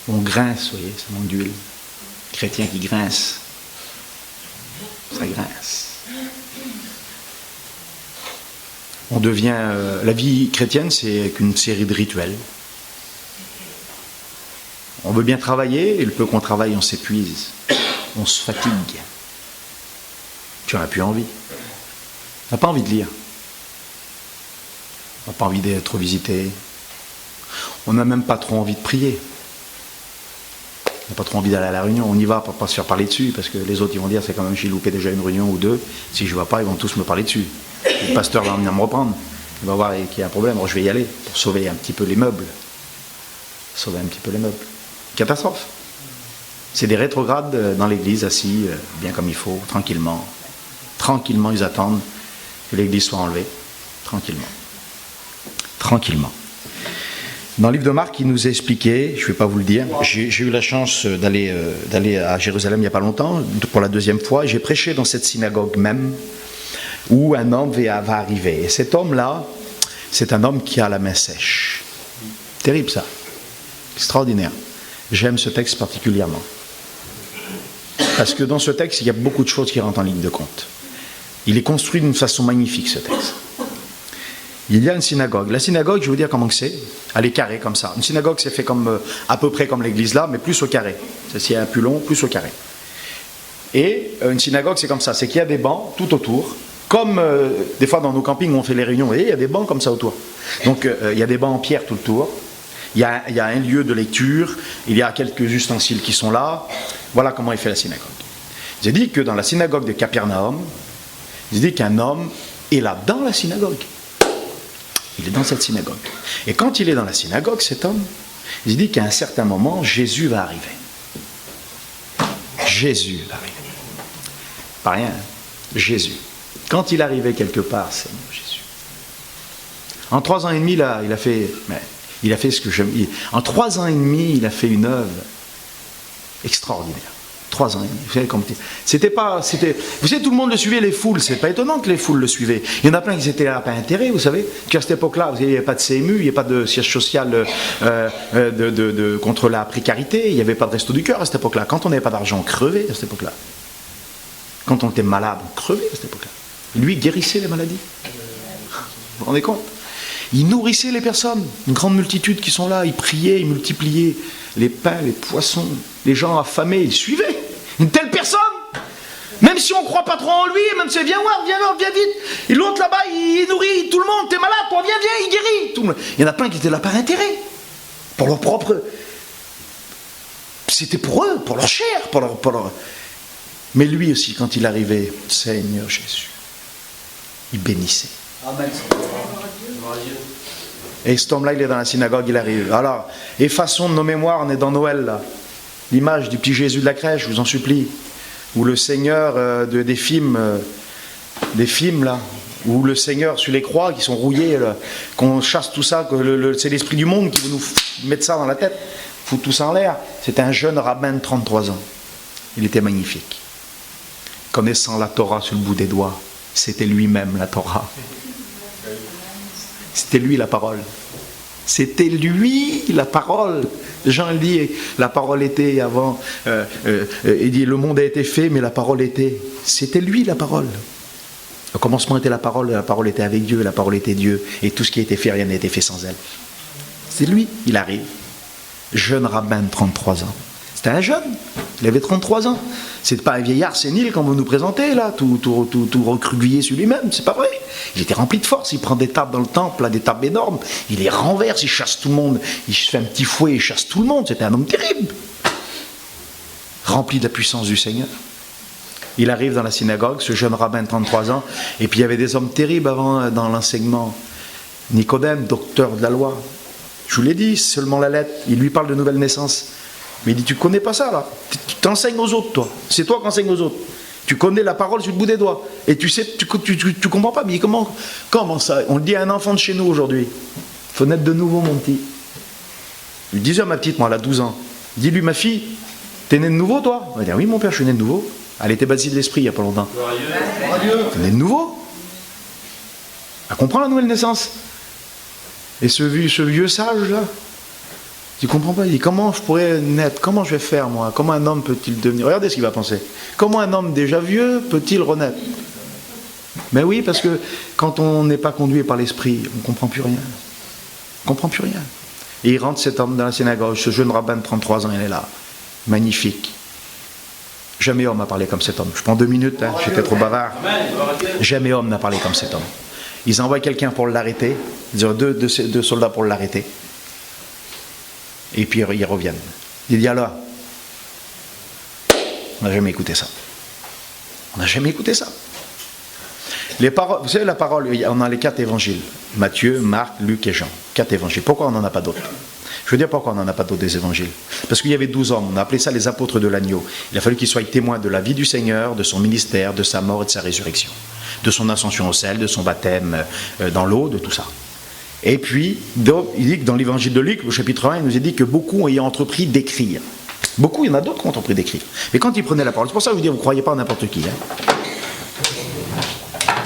On grince, vous voyez, ça manque d'huile. Chrétien qui grince, ça grince. On devient... la vie chrétienne, c'est qu'une série de rituels. On veut bien travailler, et le peu qu'on travaille, on s'épuise. On se fatigue. Tu n'as plus envie. On n'a pas envie de lire. On n'a pas envie d'être visité. On n'a même pas trop envie de prier. On n'a pas trop envie d'aller à la réunion. On y va pour ne pas se faire parler dessus, parce que les autres ils vont dire c'est quand même j'ai loupé déjà une réunion ou deux. Si je ne vois pas, ils vont tous me parler dessus. Le pasteur va venir me reprendre. Il va voir qu'il y a un problème. Alors je vais y aller pour sauver un petit peu les meubles. Sauver un petit peu les meubles. Catastrophe. C'est des rétrogrades dans l'église, assis, bien comme il faut, tranquillement. Tranquillement, ils attendent que l'église soit enlevée. Tranquillement. Tranquillement. Dans le livre de Marc, il nous a expliqué, je ne vais pas vous le dire, j'ai eu la chance d'aller à Jérusalem il n'y a pas longtemps, pour la deuxième fois, et j'ai prêché dans cette synagogue même, où un homme va arriver. Et cet homme-là, c'est un homme qui a la main sèche. Terrible ça. Extraordinaire. J'aime ce texte particulièrement. Parce que dans ce texte, il y a beaucoup de choses qui rentrent en ligne de compte. Il est construit d'une façon magnifique, ce texte. Il y a une synagogue. La synagogue, je vais vous dire comment c'est. Elle est carrée comme ça. Une synagogue, c'est fait comme, à peu près comme l'église là, mais plus au carré. C'est un plus long, plus au carré. Et une synagogue, c'est comme ça. C'est qu'il y a des bancs tout autour. Comme des fois dans nos campings où on fait les réunions, vous voyez, il y a des bancs comme ça autour. Donc il y a des bancs en pierre tout le tour. Il y a un lieu de lecture. Il y a quelques ustensiles qui sont là. Voilà comment est fait la synagogue. J'ai dit que dans la synagogue de Capernaum, j'ai dit qu'un homme est là dans la synagogue. Il est dans cette synagogue. Et quand il est dans la synagogue, cet homme, il dit qu'à un certain moment, Jésus va arriver. Jésus va arriver. Pas rien, Jésus. Quand il arrivait quelque part, c'est Jésus. En 3 ans et demi, là, il a fait ce que j'aime. En 3 ans et demi, il a fait une œuvre extraordinaire. 3 ans et demi. Vous savez, vous savez, tout le monde le suivait, les foules. C'est pas étonnant que les foules le suivaient. Il y en a plein qui étaient là, pas intérêt, vous savez. Qu'à cette époque-là, il n'y avait pas de CMU, il n'y avait pas de siège social contre la précarité, il n'y avait pas de resto du cœur à cette époque-là. Quand on n'avait pas d'argent, on crevait à cette époque-là. Quand on était malade, on crevait à cette époque-là. Lui, il guérissait les maladies. Vous vous rendez compte? Il nourrissait les personnes, une grande multitude qui sont là, il priait, il multipliait les pains, les poissons, les gens affamés, il suivait. Une telle personne, même si on ne croit pas trop en lui, même si viens voir, viens vite. Et l'autre là-bas, il nourrit tout le monde, t'es malade, toi, viens, il guérit. Tout le monde. Il y en a plein qui étaient là par intérêt, pour leur propre... C'était pour eux, pour leur chair, pour leur... Mais lui aussi, quand il arrivait, Seigneur Jésus, il bénissait. Amen. Et cet homme-là, il est dans la synagogue, il arrive. Alors, effaçons de nos mémoires, on est dans Noël, là. L'image du petit Jésus de la crèche, je vous en supplie. Ou le Seigneur des films, là. Ou le Seigneur sur les croix, qui sont rouillés, là. Qu'on chasse tout ça, que c'est l'esprit du monde qui veut nous mettre ça dans la tête, foutre tout ça en l'air. C'était un jeune rabbin de 33 ans. Il était magnifique. Connaissant la Torah sur le bout des doigts, c'était lui-même la Torah. C'était lui la parole. C'était lui la parole. Jean dit, la parole était avant. Il dit, le monde a été fait, mais la parole était. C'était lui la parole. Au commencement était la parole était avec Dieu, la parole était Dieu. Et tout ce qui a été fait, rien n'a été fait sans elle. C'est lui, il arrive. Jeune rabbin de 33 ans. C'était un jeune, il avait 33 ans. C'est pas un vieillard sénile comme vous nous présentez là, tout recroquevillé sur lui-même, c'est pas vrai. Il était rempli de force, il prend des tables dans le temple, là, des tables énormes, il les renverse, il chasse tout le monde, il se fait un petit fouet, il chasse tout le monde, c'était un homme terrible. Rempli de la puissance du Seigneur. Il arrive dans la synagogue, ce jeune rabbin de 33 ans, et puis il y avait des hommes terribles avant dans l'enseignement. Nicodème, docteur de la loi. Je vous l'ai dit, seulement la lettre, il lui parle de nouvelle naissance. Mais il dit, tu connais pas ça là, tu t'enseignes aux autres toi, c'est toi qui enseignes aux autres. Tu connais la parole sur le bout des doigts, et tu sais, tu comprends pas, mais comment ça? On le dit à un enfant de chez nous aujourd'hui, il faut naître de nouveau mon petit. Je lui disais à ma petite, moi elle a 12 ans, dis-lui ma fille, t'es né de nouveau toi? Elle va dire, oui mon père, je suis né de nouveau. Elle était baptisée de l'esprit il y a pas longtemps. T'es né de nouveau? Elle comprend la nouvelle naissance. Et ce vieux sage là, tu comprends pas, il dit comment je pourrais naître, comment je vais faire moi, comment un homme peut-il devenir, regardez ce qu'il va penser, comment un homme déjà vieux peut-il renaître? Ben oui, parce que quand on n'est pas conduit par l'esprit, on ne comprend plus rien. On ne comprend plus rien. Et il rentre cet homme dans la synagogue, ce jeune rabbin de 33 ans, il est là. Magnifique. Jamais homme n'a parlé comme cet homme. Je prends 2 minutes, hein, j'étais trop bavard. Jamais homme n'a parlé comme cet homme. Ils envoient quelqu'un pour l'arrêter, ils ont deux soldats pour l'arrêter. Et puis ils reviennent. Il dit alors, on n'a jamais écouté ça. On n'a jamais écouté ça. Les paroles, vous savez la parole, on a les 4 évangiles. Matthieu, Marc, Luc et Jean. 4 évangiles. Pourquoi on n'en a pas d'autres? Je veux dire pourquoi on n'en a pas d'autres des évangiles. Parce qu'il y avait 12 hommes, on a appelé ça les apôtres de l'agneau. Il a fallu qu'ils soient témoins de la vie du Seigneur, de son ministère, de sa mort et de sa résurrection. De son ascension au ciel, de son baptême dans l'eau, de tout ça. Et puis, il dit que dans l'évangile de Luc, au chapitre 1, il nous a dit que beaucoup ont entrepris d'écrire. Beaucoup, il y en a d'autres qui ont entrepris d'écrire. Mais quand ils prenaient la parole, c'est pour ça que je vous dis, vous ne croyez pas en n'importe qui. Hein.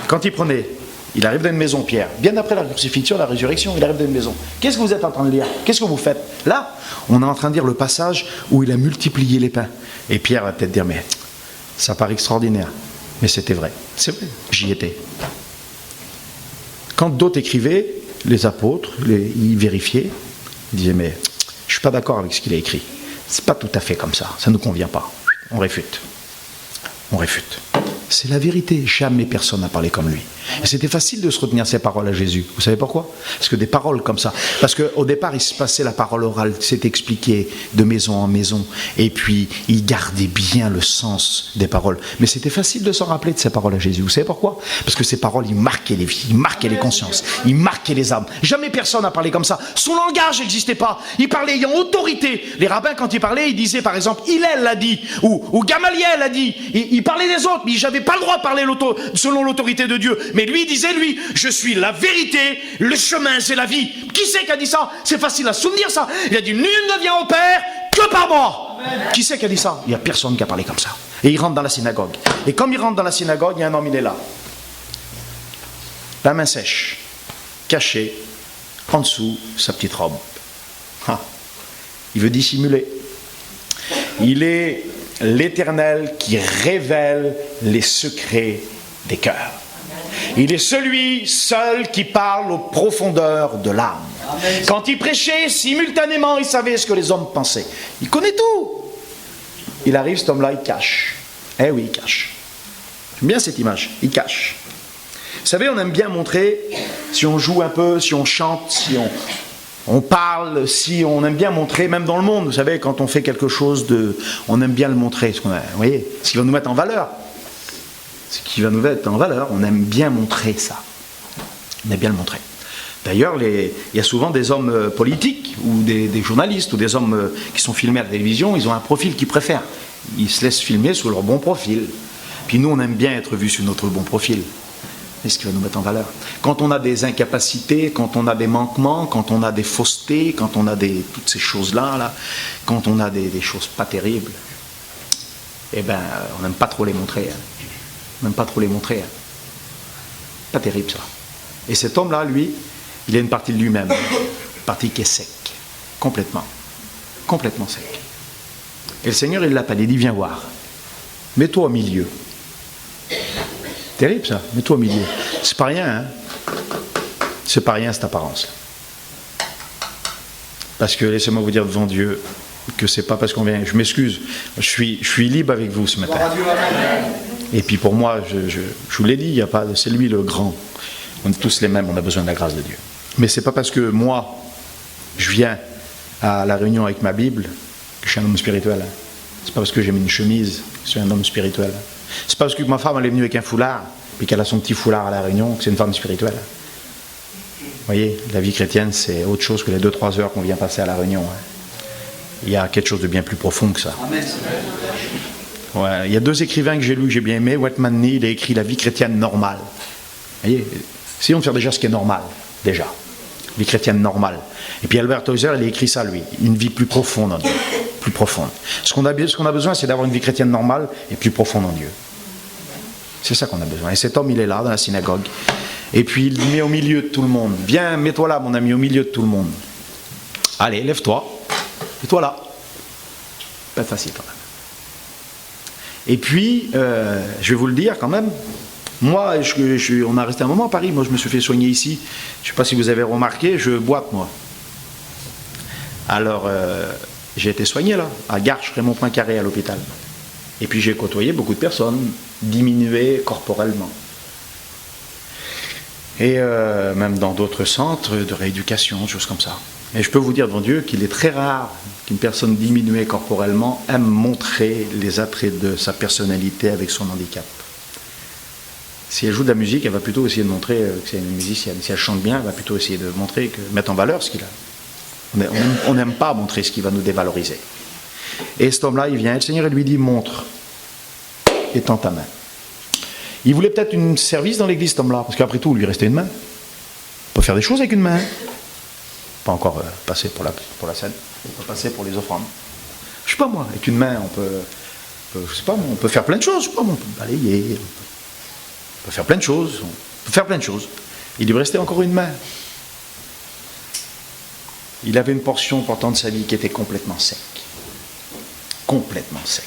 Quand il prenait, il arrive dans une maison, Pierre, bien après la crucifixion, la résurrection, il arrive dans une maison. Qu'est-ce que vous êtes en train de lire? Qu'est-ce que vous faites? Là, on est en train de lire le passage où il a multiplié les pains. Et Pierre va peut-être dire, mais ça paraît extraordinaire. Mais c'était vrai. C'est vrai, j'y étais. Quand d'autres écrivaient, les apôtres, ils vérifiaient, ils disaient, mais je ne suis pas d'accord avec ce qu'il a écrit. C'est pas tout à fait comme ça, ça ne nous convient pas. On réfute. On réfute. C'est la vérité, jamais personne n'a parlé comme lui. Et c'était facile de se retenir ces paroles à Jésus. Vous savez pourquoi? Parce que des paroles comme ça. Parce qu'au départ, il se passait la parole orale, c'est expliqué de maison en maison. Et puis, il gardait bien le sens des paroles. Mais c'était facile de s'en rappeler de ces paroles à Jésus. Vous savez pourquoi? Parce que ces paroles, ils marquaient les vies, ils marquaient les consciences, ils marquaient les âmes. Jamais personne n'a parlé comme ça. Son langage n'existait pas. Il parlait ayant autorité. Les rabbins, quand ils parlaient, ils disaient par exemple, Hillel l'a dit, ou Gamaliel l'a dit. Il parlait des autres, mais j'avais pas le droit de parler selon l'autorité de Dieu. Mais lui, il disait, je suis la vérité, le chemin, c'est la vie. Qui c'est qui a dit ça? C'est facile à se souvenir, ça. Il a dit, nul ne vient au Père que par moi. Amen. Qui c'est qui a dit ça? Il n'y a personne qui a parlé comme ça. Et il rentre dans la synagogue. Et comme il rentre dans la synagogue, il y a un homme, il est là. La main sèche, caché, en dessous, sa petite robe. Ah. Il veut dissimuler. Il est l'Éternel qui révèle les secrets des cœurs. Il est celui seul qui parle aux profondeurs de l'âme. Quand il prêchait, simultanément, il savait ce que les hommes pensaient. Il connaît tout. Il arrive, cet homme-là, il cache. Eh oui, il cache. J'aime bien cette image. Il cache. Vous savez, on aime bien montrer, si on joue un peu, si on chante, si on parle, si on aime bien montrer, même dans le monde, vous savez, quand on fait quelque chose on aime bien le montrer. Vous voyez, ce qui va nous mettre en valeur. Ce qui va nous mettre en valeur, on aime bien montrer ça. On aime bien le montrer. D'ailleurs, il y a souvent des hommes politiques, ou des journalistes, ou des hommes qui sont filmés à la télévision, ils ont un profil qu'ils préfèrent. Ils se laissent filmer sous leur bon profil. Puis nous, on aime bien être vus sur notre bon profil. C'est ce qui va nous mettre en valeur. Quand on a des incapacités, quand on a des manquements, quand on a des faussetés, quand on a toutes ces choses-là, quand on a des choses pas terribles, eh ben, on n'aime pas trop les montrer. Hein. On n'aime pas trop les montrer. Hein. Pas terrible, ça. Et cet homme-là, lui, il a une partie de lui-même, une partie qui est sec, complètement sec. Et le Seigneur, il l'appelle, il dit, viens voir, mets-toi au milieu. Terrible ça, mets-toi au milieu. C'est pas rien, hein. C'est pas rien cette apparence. Parce que laissez-moi vous dire devant Dieu que c'est pas parce qu'on vient. Je m'excuse, je suis libre avec vous ce matin. Et puis pour moi, je vous l'ai dit, il y a pas, c'est lui le grand. On est tous les mêmes, on a besoin de la grâce de Dieu. Mais c'est pas parce que moi, je viens à la réunion avec ma Bible que je suis un homme spirituel. Hein. C'est pas parce que j'ai mis une chemise que je suis un homme spirituel. Hein. C'est pas parce que ma femme elle est venue avec un foulard puis qu'elle a son petit foulard à la réunion que c'est une femme spirituelle. Vous voyez, la vie chrétienne c'est autre chose que les 2-3 heures qu'on vient passer à la réunion. Hein. Il y a quelque chose de bien plus profond que ça. Ouais, il y a 2 écrivains que j'ai lus que j'ai bien aimés. Whitman Nee, il a écrit La vie chrétienne normale. Vous voyez, essayons de faire déjà ce qui est normal, déjà. Vie chrétienne normale. Et puis Albert Heuser, il a écrit ça lui, une vie plus profonde en Dieu. Plus profonde. Ce qu'on a besoin, c'est d'avoir une vie chrétienne normale et plus profonde en Dieu. C'est ça qu'on a besoin. Et cet homme, il est là, dans la synagogue. Et puis, il met au milieu de tout le monde. Viens, mets-toi là, mon ami, au milieu de tout le monde. Allez, lève-toi. Mets-toi là. Pas facile, quand même. Et puis, je vais vous le dire, quand même, Moi, on a resté un moment à Paris, moi je me suis fait soigner ici. Je ne sais pas si vous avez remarqué, je boite moi. Alors, j'ai été soigné là, à Garches, Raymond Poincaré, à l'hôpital. Et puis j'ai côtoyé beaucoup de personnes diminuées corporellement. Et même dans d'autres centres de rééducation, choses comme ça. Et je peux vous dire devant Dieu qu'il est très rare qu'une personne diminuée corporellement aime montrer les attraits de sa personnalité avec son handicap. Si elle joue de la musique, elle va plutôt essayer de montrer que c'est une musicienne. Si elle chante bien, elle va plutôt essayer de montrer, mettre en valeur ce qu'il a. On n'aime pas montrer ce qui va nous dévaloriser. Et cet homme-là, il vient, et le Seigneur lui dit, montre, étends ta main. Il voulait peut-être une service dans l'église, cet homme-là, parce qu'après tout, il lui restait une main. On peut faire des choses avec une main. Pas encore passer pour la scène, on peut passer pour les offrandes. Je sais pas moi, avec une main, je sais pas, on peut faire plein de choses. Je sais pas, on peut balayer, on peut faire plein de choses. On peut faire plein de choses. Il lui restait encore une main. Il avait une portion pourtant de sa vie qui était complètement sec. Complètement sec.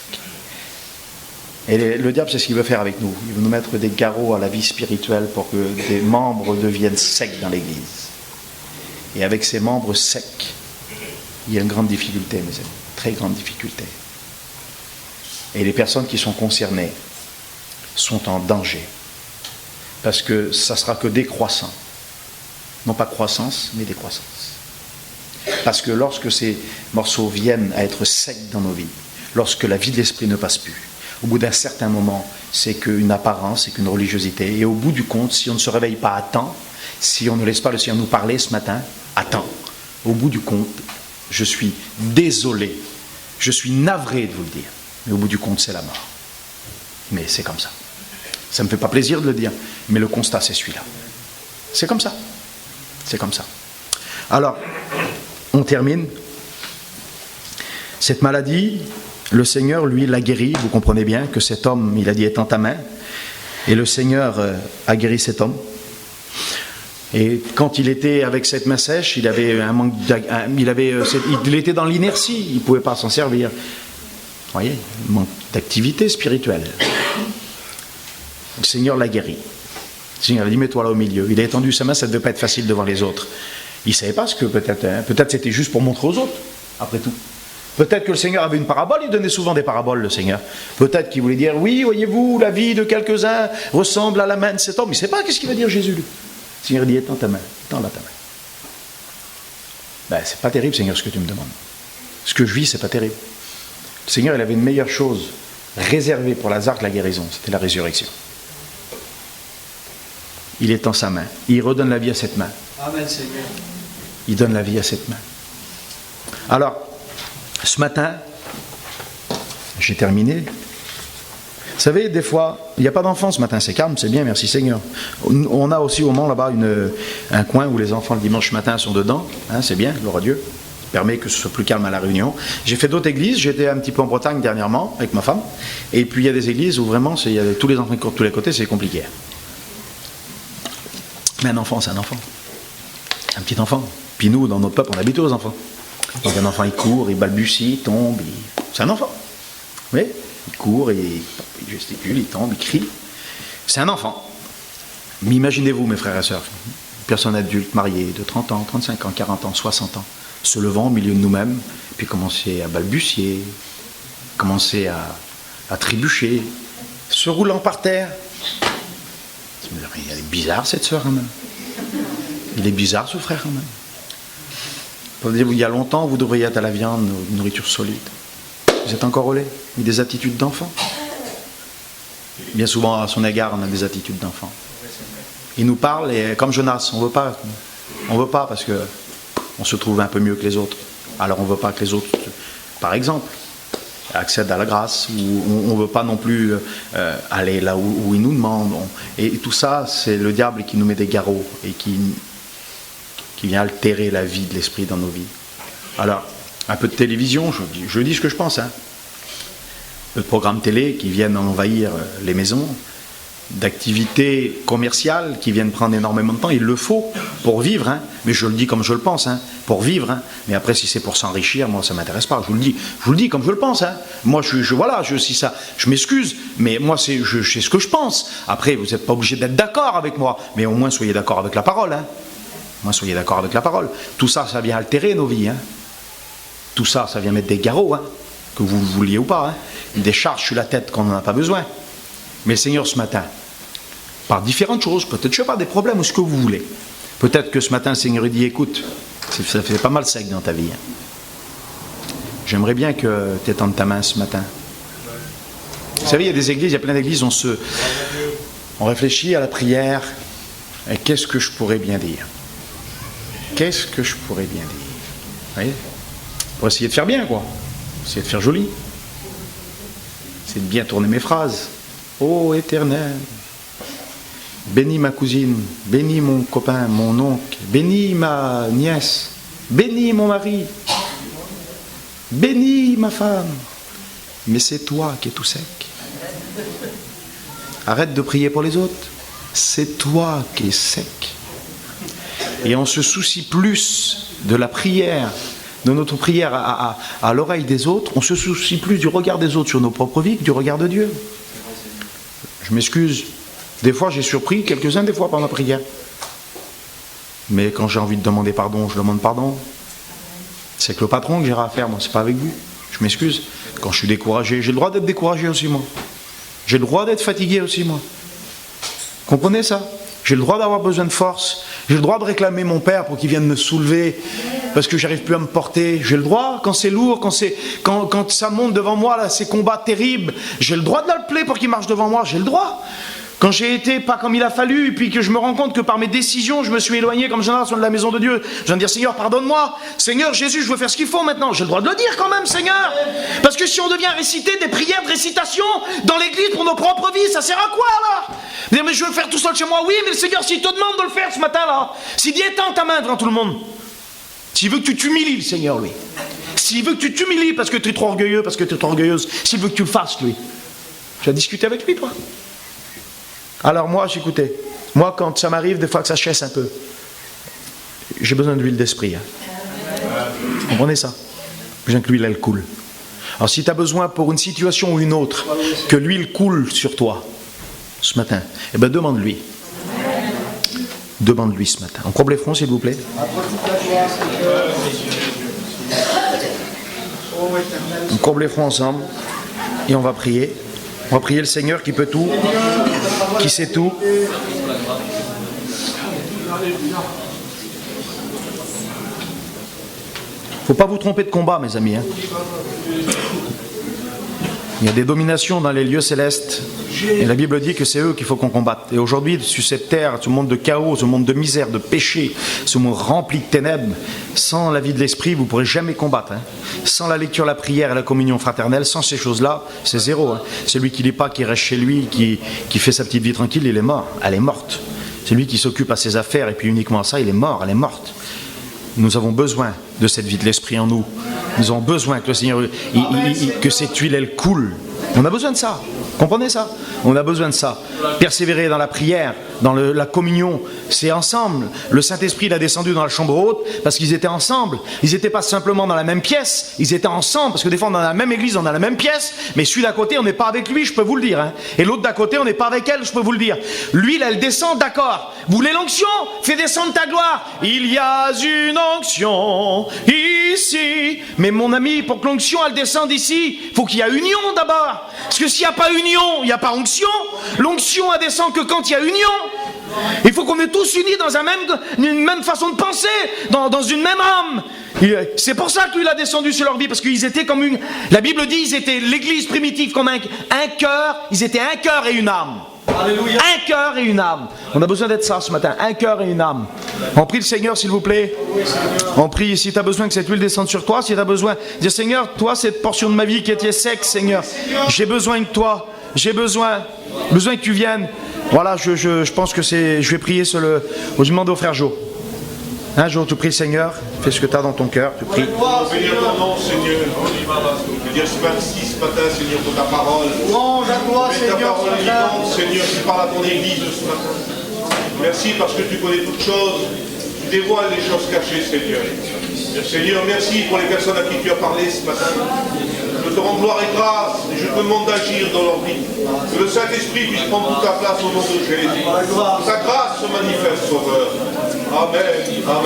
Et le diable, c'est ce qu'il veut faire avec nous. Il veut nous mettre des garrots à la vie spirituelle pour que des membres deviennent secs dans l'église. Et avec ces membres secs, il y a une grande difficulté, mes amis. Très grande difficulté. Et les personnes qui sont concernées sont en danger. Parce que ça ne sera que décroissant. Non pas croissance, mais décroissance. Parce que lorsque ces morceaux viennent à être secs dans nos vies, lorsque la vie de l'esprit ne passe plus, au bout d'un certain moment, c'est qu'une apparence, c'est qu'une religiosité. Et au bout du compte, si on ne se réveille pas à temps, si on ne laisse pas le Seigneur nous parler ce matin, à temps, au bout du compte, je suis désolé, je suis navré de vous le dire, mais au bout du compte, c'est la mort. Mais c'est comme ça. Ça ne me fait pas plaisir de le dire, mais le constat, c'est celui-là. C'est comme ça. C'est comme ça. Alors, on termine. Cette maladie, le Seigneur, lui, l'a guéri. Vous comprenez bien que cet homme, il a dit, étends ta main. Et le Seigneur a guéri cet homme. Et quand il était avec cette main sèche, il avait un manque, il était dans l'inertie, il ne pouvait pas s'en servir. Vous voyez, un manque d'activité spirituelle. Le Seigneur l'a guéri. Le Seigneur a dit, mets-toi là au milieu. Il a étendu sa main, ça ne devait pas être facile devant les autres. Il ne savait pas ce que peut-être c'était juste pour montrer aux autres, après tout. Peut-être que le Seigneur avait une parabole, il donnait souvent des paraboles, le Seigneur. Peut-être qu'il voulait dire, oui, voyez-vous, la vie de quelques-uns ressemble à la main de cet homme. Il ne sait pas qu'est-ce qu'il va dire Jésus, lui. Le Seigneur dit, étends ta main, étends-la ta main. Ben, c'est pas terrible, Seigneur, ce que tu me demandes. Ce que je vis, c'est pas terrible. Le Seigneur, il avait une meilleure chose réservée pour Lazare que la guérison, c'était la résurrection. Il étend sa main, il redonne la vie à cette main. Amen, Seigneur. Il donne la vie à cette main. Alors, ce matin, j'ai terminé. Vous savez, des fois, il n'y a pas d'enfants ce matin, c'est calme, c'est bien, merci Seigneur. On a aussi au Mans là-bas un coin où les enfants le dimanche matin sont dedans, hein, c'est bien, gloire à Dieu. Ça permet que ce soit plus calme à la Réunion. J'ai fait d'autres églises, j'étais un petit peu en Bretagne dernièrement avec ma femme, et puis il y a des églises où vraiment il y a tous les enfants qui courent de tous les côtés, c'est compliqué. Mais un enfant, c'est un enfant. Un petit enfant. Puis nous, dans notre peuple, on habite aux enfants. Donc un enfant, il court, il balbutie, il tombe, c'est un enfant. Vous voyez ? Il court, il gesticule, il tombe, il crie. C'est un enfant. Mais imaginez-vous, mes frères et sœurs, une personne adulte, mariée, de 30 ans, 35 ans, 40 ans, 60 ans, se levant au milieu de nous-mêmes, puis commencer à balbutier, commencer à trébucher, se roulant par terre. Il est bizarre, cette sœur, quand même. Il est bizarre, ce frère, quand même. Il y a longtemps, vous devriez être à la viande, une nourriture solide. Vous êtes encore au lait, avec des attitudes d'enfant. Bien souvent, à son égard, on a des attitudes d'enfant. Il nous parle, et comme Jonas, on ne veut pas parce qu'on se trouve un peu mieux que les autres. Alors on ne veut pas que les autres, par exemple, accèdent à la grâce, ou on ne veut pas non plus aller là où il nous demande. Et tout ça, c'est le diable qui nous met des garrots et qui vient altérer la vie de l'esprit dans nos vies. Alors, un peu de télévision, je dis ce que je pense, hein. De programmes télé qui viennent envahir les maisons, d'activités commerciales qui viennent prendre énormément de temps. Il le faut pour vivre, hein. Mais je le dis comme je le pense, hein, pour vivre. Hein. Mais après, si c'est pour s'enrichir, moi, ça ne m'intéresse pas. Je vous le dis comme je le pense. Hein. Moi, si ça, je m'excuse, mais moi, c'est ce que je pense. Après, vous n'êtes pas obligé d'être d'accord avec moi, mais au moins, soyez d'accord avec la parole. Hein. Au moins, soyez d'accord avec la parole. Tout ça, ça vient altérer nos vies. Hein. Tout ça, ça vient mettre des garrots, hein, que vous le vouliez ou pas. Hein. Des charges sur la tête qu'on n'en a pas besoin. Mais le Seigneur, ce matin, par différentes choses, peut-être, je sais pas, des problèmes ou ce que vous voulez. Peut-être que ce matin, le Seigneur dit, écoute, ça fait pas mal sec dans ta vie. J'aimerais bien que tu étendes ta main ce matin. Vous savez, il y a des églises, il y a plein d'églises, on réfléchit à la prière, et qu'est-ce que je pourrais bien dire? Qu'est-ce que je pourrais bien dire? Vous voyez? Pour essayer de faire bien, quoi. Essayer de faire joli. Essayer de bien tourner mes phrases. Ô Éternel, bénis ma cousine, bénis mon copain, mon oncle, bénis ma nièce, bénis mon mari, bénis ma femme. Mais c'est toi qui es tout sec. Arrête de prier pour les autres. C'est toi qui es sec. Et on se soucie plus de la prière, de notre prière à l'oreille des autres. On se soucie plus du regard des autres sur nos propres vies que du regard de Dieu. Je m'excuse. Des fois, j'ai surpris quelques-uns, des fois, par ma prière. Mais quand j'ai envie de demander pardon, je demande pardon. C'est que le patron que j'ai à faire, moi, c'est pas avec vous. Je m'excuse. Quand je suis découragé, j'ai le droit d'être découragé aussi, moi. J'ai le droit d'être fatigué aussi, moi. Comprenez ça? J'ai le droit d'avoir besoin de force. J'ai le droit de réclamer mon père pour qu'il vienne me soulever parce que j'arrive plus à me porter. J'ai le droit, quand c'est lourd, quand ça monte devant moi, là, ces combats terribles, j'ai le droit de l'appeler pour qu'il marche devant moi. J'ai le droit. Quand j'ai été pas comme il a fallu, et puis que je me rends compte que par mes décisions, je me suis éloigné comme génération de la maison de Dieu, je viens de dire, Seigneur, pardonne-moi. Seigneur Jésus, je veux faire ce qu'il faut maintenant. J'ai le droit de le dire quand même, Seigneur. Parce que si on devient réciter des prières de récitation dans l'église pour nos propres vies, ça sert à quoi, là? Dire, mais je veux le faire tout seul chez moi. Oui, mais le Seigneur, s'il te demande de le faire ce matin, là, s'il dit, étends ta main devant tout le monde. S'il veut que tu t'humilies, le Seigneur, lui. S'il veut que tu t'humilies parce que tu es trop orgueilleux, parce que tu es trop orgueilleuse, s'il veut que tu le fasses, lui. Tu vas discuter avec lui, toi. Alors moi, j'écoutais. Moi, quand ça m'arrive, des fois que ça chasse un peu, j'ai besoin d'huile d'esprit. Hein. Vous comprenez ça? J'ai besoin que l'huile, elle coule. Alors si tu as besoin pour une situation ou une autre, que l'huile coule sur toi, ce matin, eh bien demande-lui. Demande-lui ce matin. On coupe les fronts, s'il vous plaît. On coupe les fronts ensemble et on va prier. On va prier le Seigneur qui peut tout, qui sait tout. Faut pas vous tromper de combat, mes amis. Hein. Il y a des dominations dans les lieux célestes. Et la Bible dit que c'est eux qu'il faut qu'on combatte. Et aujourd'hui, sur cette terre, ce monde de chaos, ce monde de misère, de péché, ce monde rempli de ténèbres, sans la vie de l'esprit, vous ne pourrez jamais combattre. Hein. Sans la lecture, la prière et la communion fraternelle, sans ces choses-là, c'est zéro. Hein. Celui qui lit pas, qui reste chez lui, qui fait sa petite vie tranquille, il est mort. Elle est morte. Celui qui s'occupe à ses affaires et puis uniquement à ça, il est mort, elle est morte. Nous avons besoin de cette vie de l'esprit en nous. Nous avons besoin que le Seigneur, que cette huile, elle coule. On a besoin de ça. Comprenez ça? On a besoin de ça. Persévérer dans la prière, dans la communion, c'est ensemble. Le Saint-Esprit, il a descendu dans la chambre haute parce qu'ils étaient ensemble. Ils n'étaient pas simplement dans la même pièce, ils étaient ensemble. Parce que des fois, on est dans la même église, on est dans la même pièce, mais celui d'à côté, on n'est pas avec lui, je peux vous le dire. Hein. Et l'autre d'à côté, on n'est pas avec elle, je peux vous le dire. L'huile, elle descend, d'accord. Vous voulez l'onction? Fais descendre ta gloire. Il y a une onction ici. Mais mon ami, pour que l'onction, elle descende ici, il faut qu'il y ait union d'abord. Parce que s'il n'y a pas union, il n'y a pas onction. L'onction, elle descend que quand il y a union. Il faut qu'on est tous unis dans une même façon de penser, dans une même âme. C'est pour ça que lui, il a descendu sur leur vie, parce qu'ils étaient comme une... La Bible dit, ils étaient l'église primitive comme un cœur, ils étaient un cœur et une âme. Alléluia. Un cœur et une âme. On a besoin d'être ça ce matin, un cœur et une âme. On prie le Seigneur, s'il vous plaît. On prie, si tu as besoin que cette huile descende sur toi, si tu as besoin, dis Seigneur, toi, cette portion de ma vie qui était sec, Seigneur, j'ai besoin de toi, j'ai besoin que tu viennes. Voilà, je pense que je vais prier sur le... Je demande au frère Jo. Un jour, tu pries le Seigneur, fais ce que tu as dans ton cœur, tu pries. veux dire merci ce matin, Seigneur, pour ta parole. Louange à toi, Mais ta Seigneur, parole ce est matin. vivante, Seigneur, tu parles à ton Église ce matin. Merci parce que tu connais toutes choses. Tu dévoiles les choses cachées, Seigneur. Seigneur, merci pour les personnes à qui tu as parlé ce matin. Je te rends gloire et grâce et je te demande d'agir dans leur vie. Que le Saint-Esprit puisse prendre toute ta place au nom de Jésus. Que ta grâce se manifeste, Sauveur. Amen. Amen.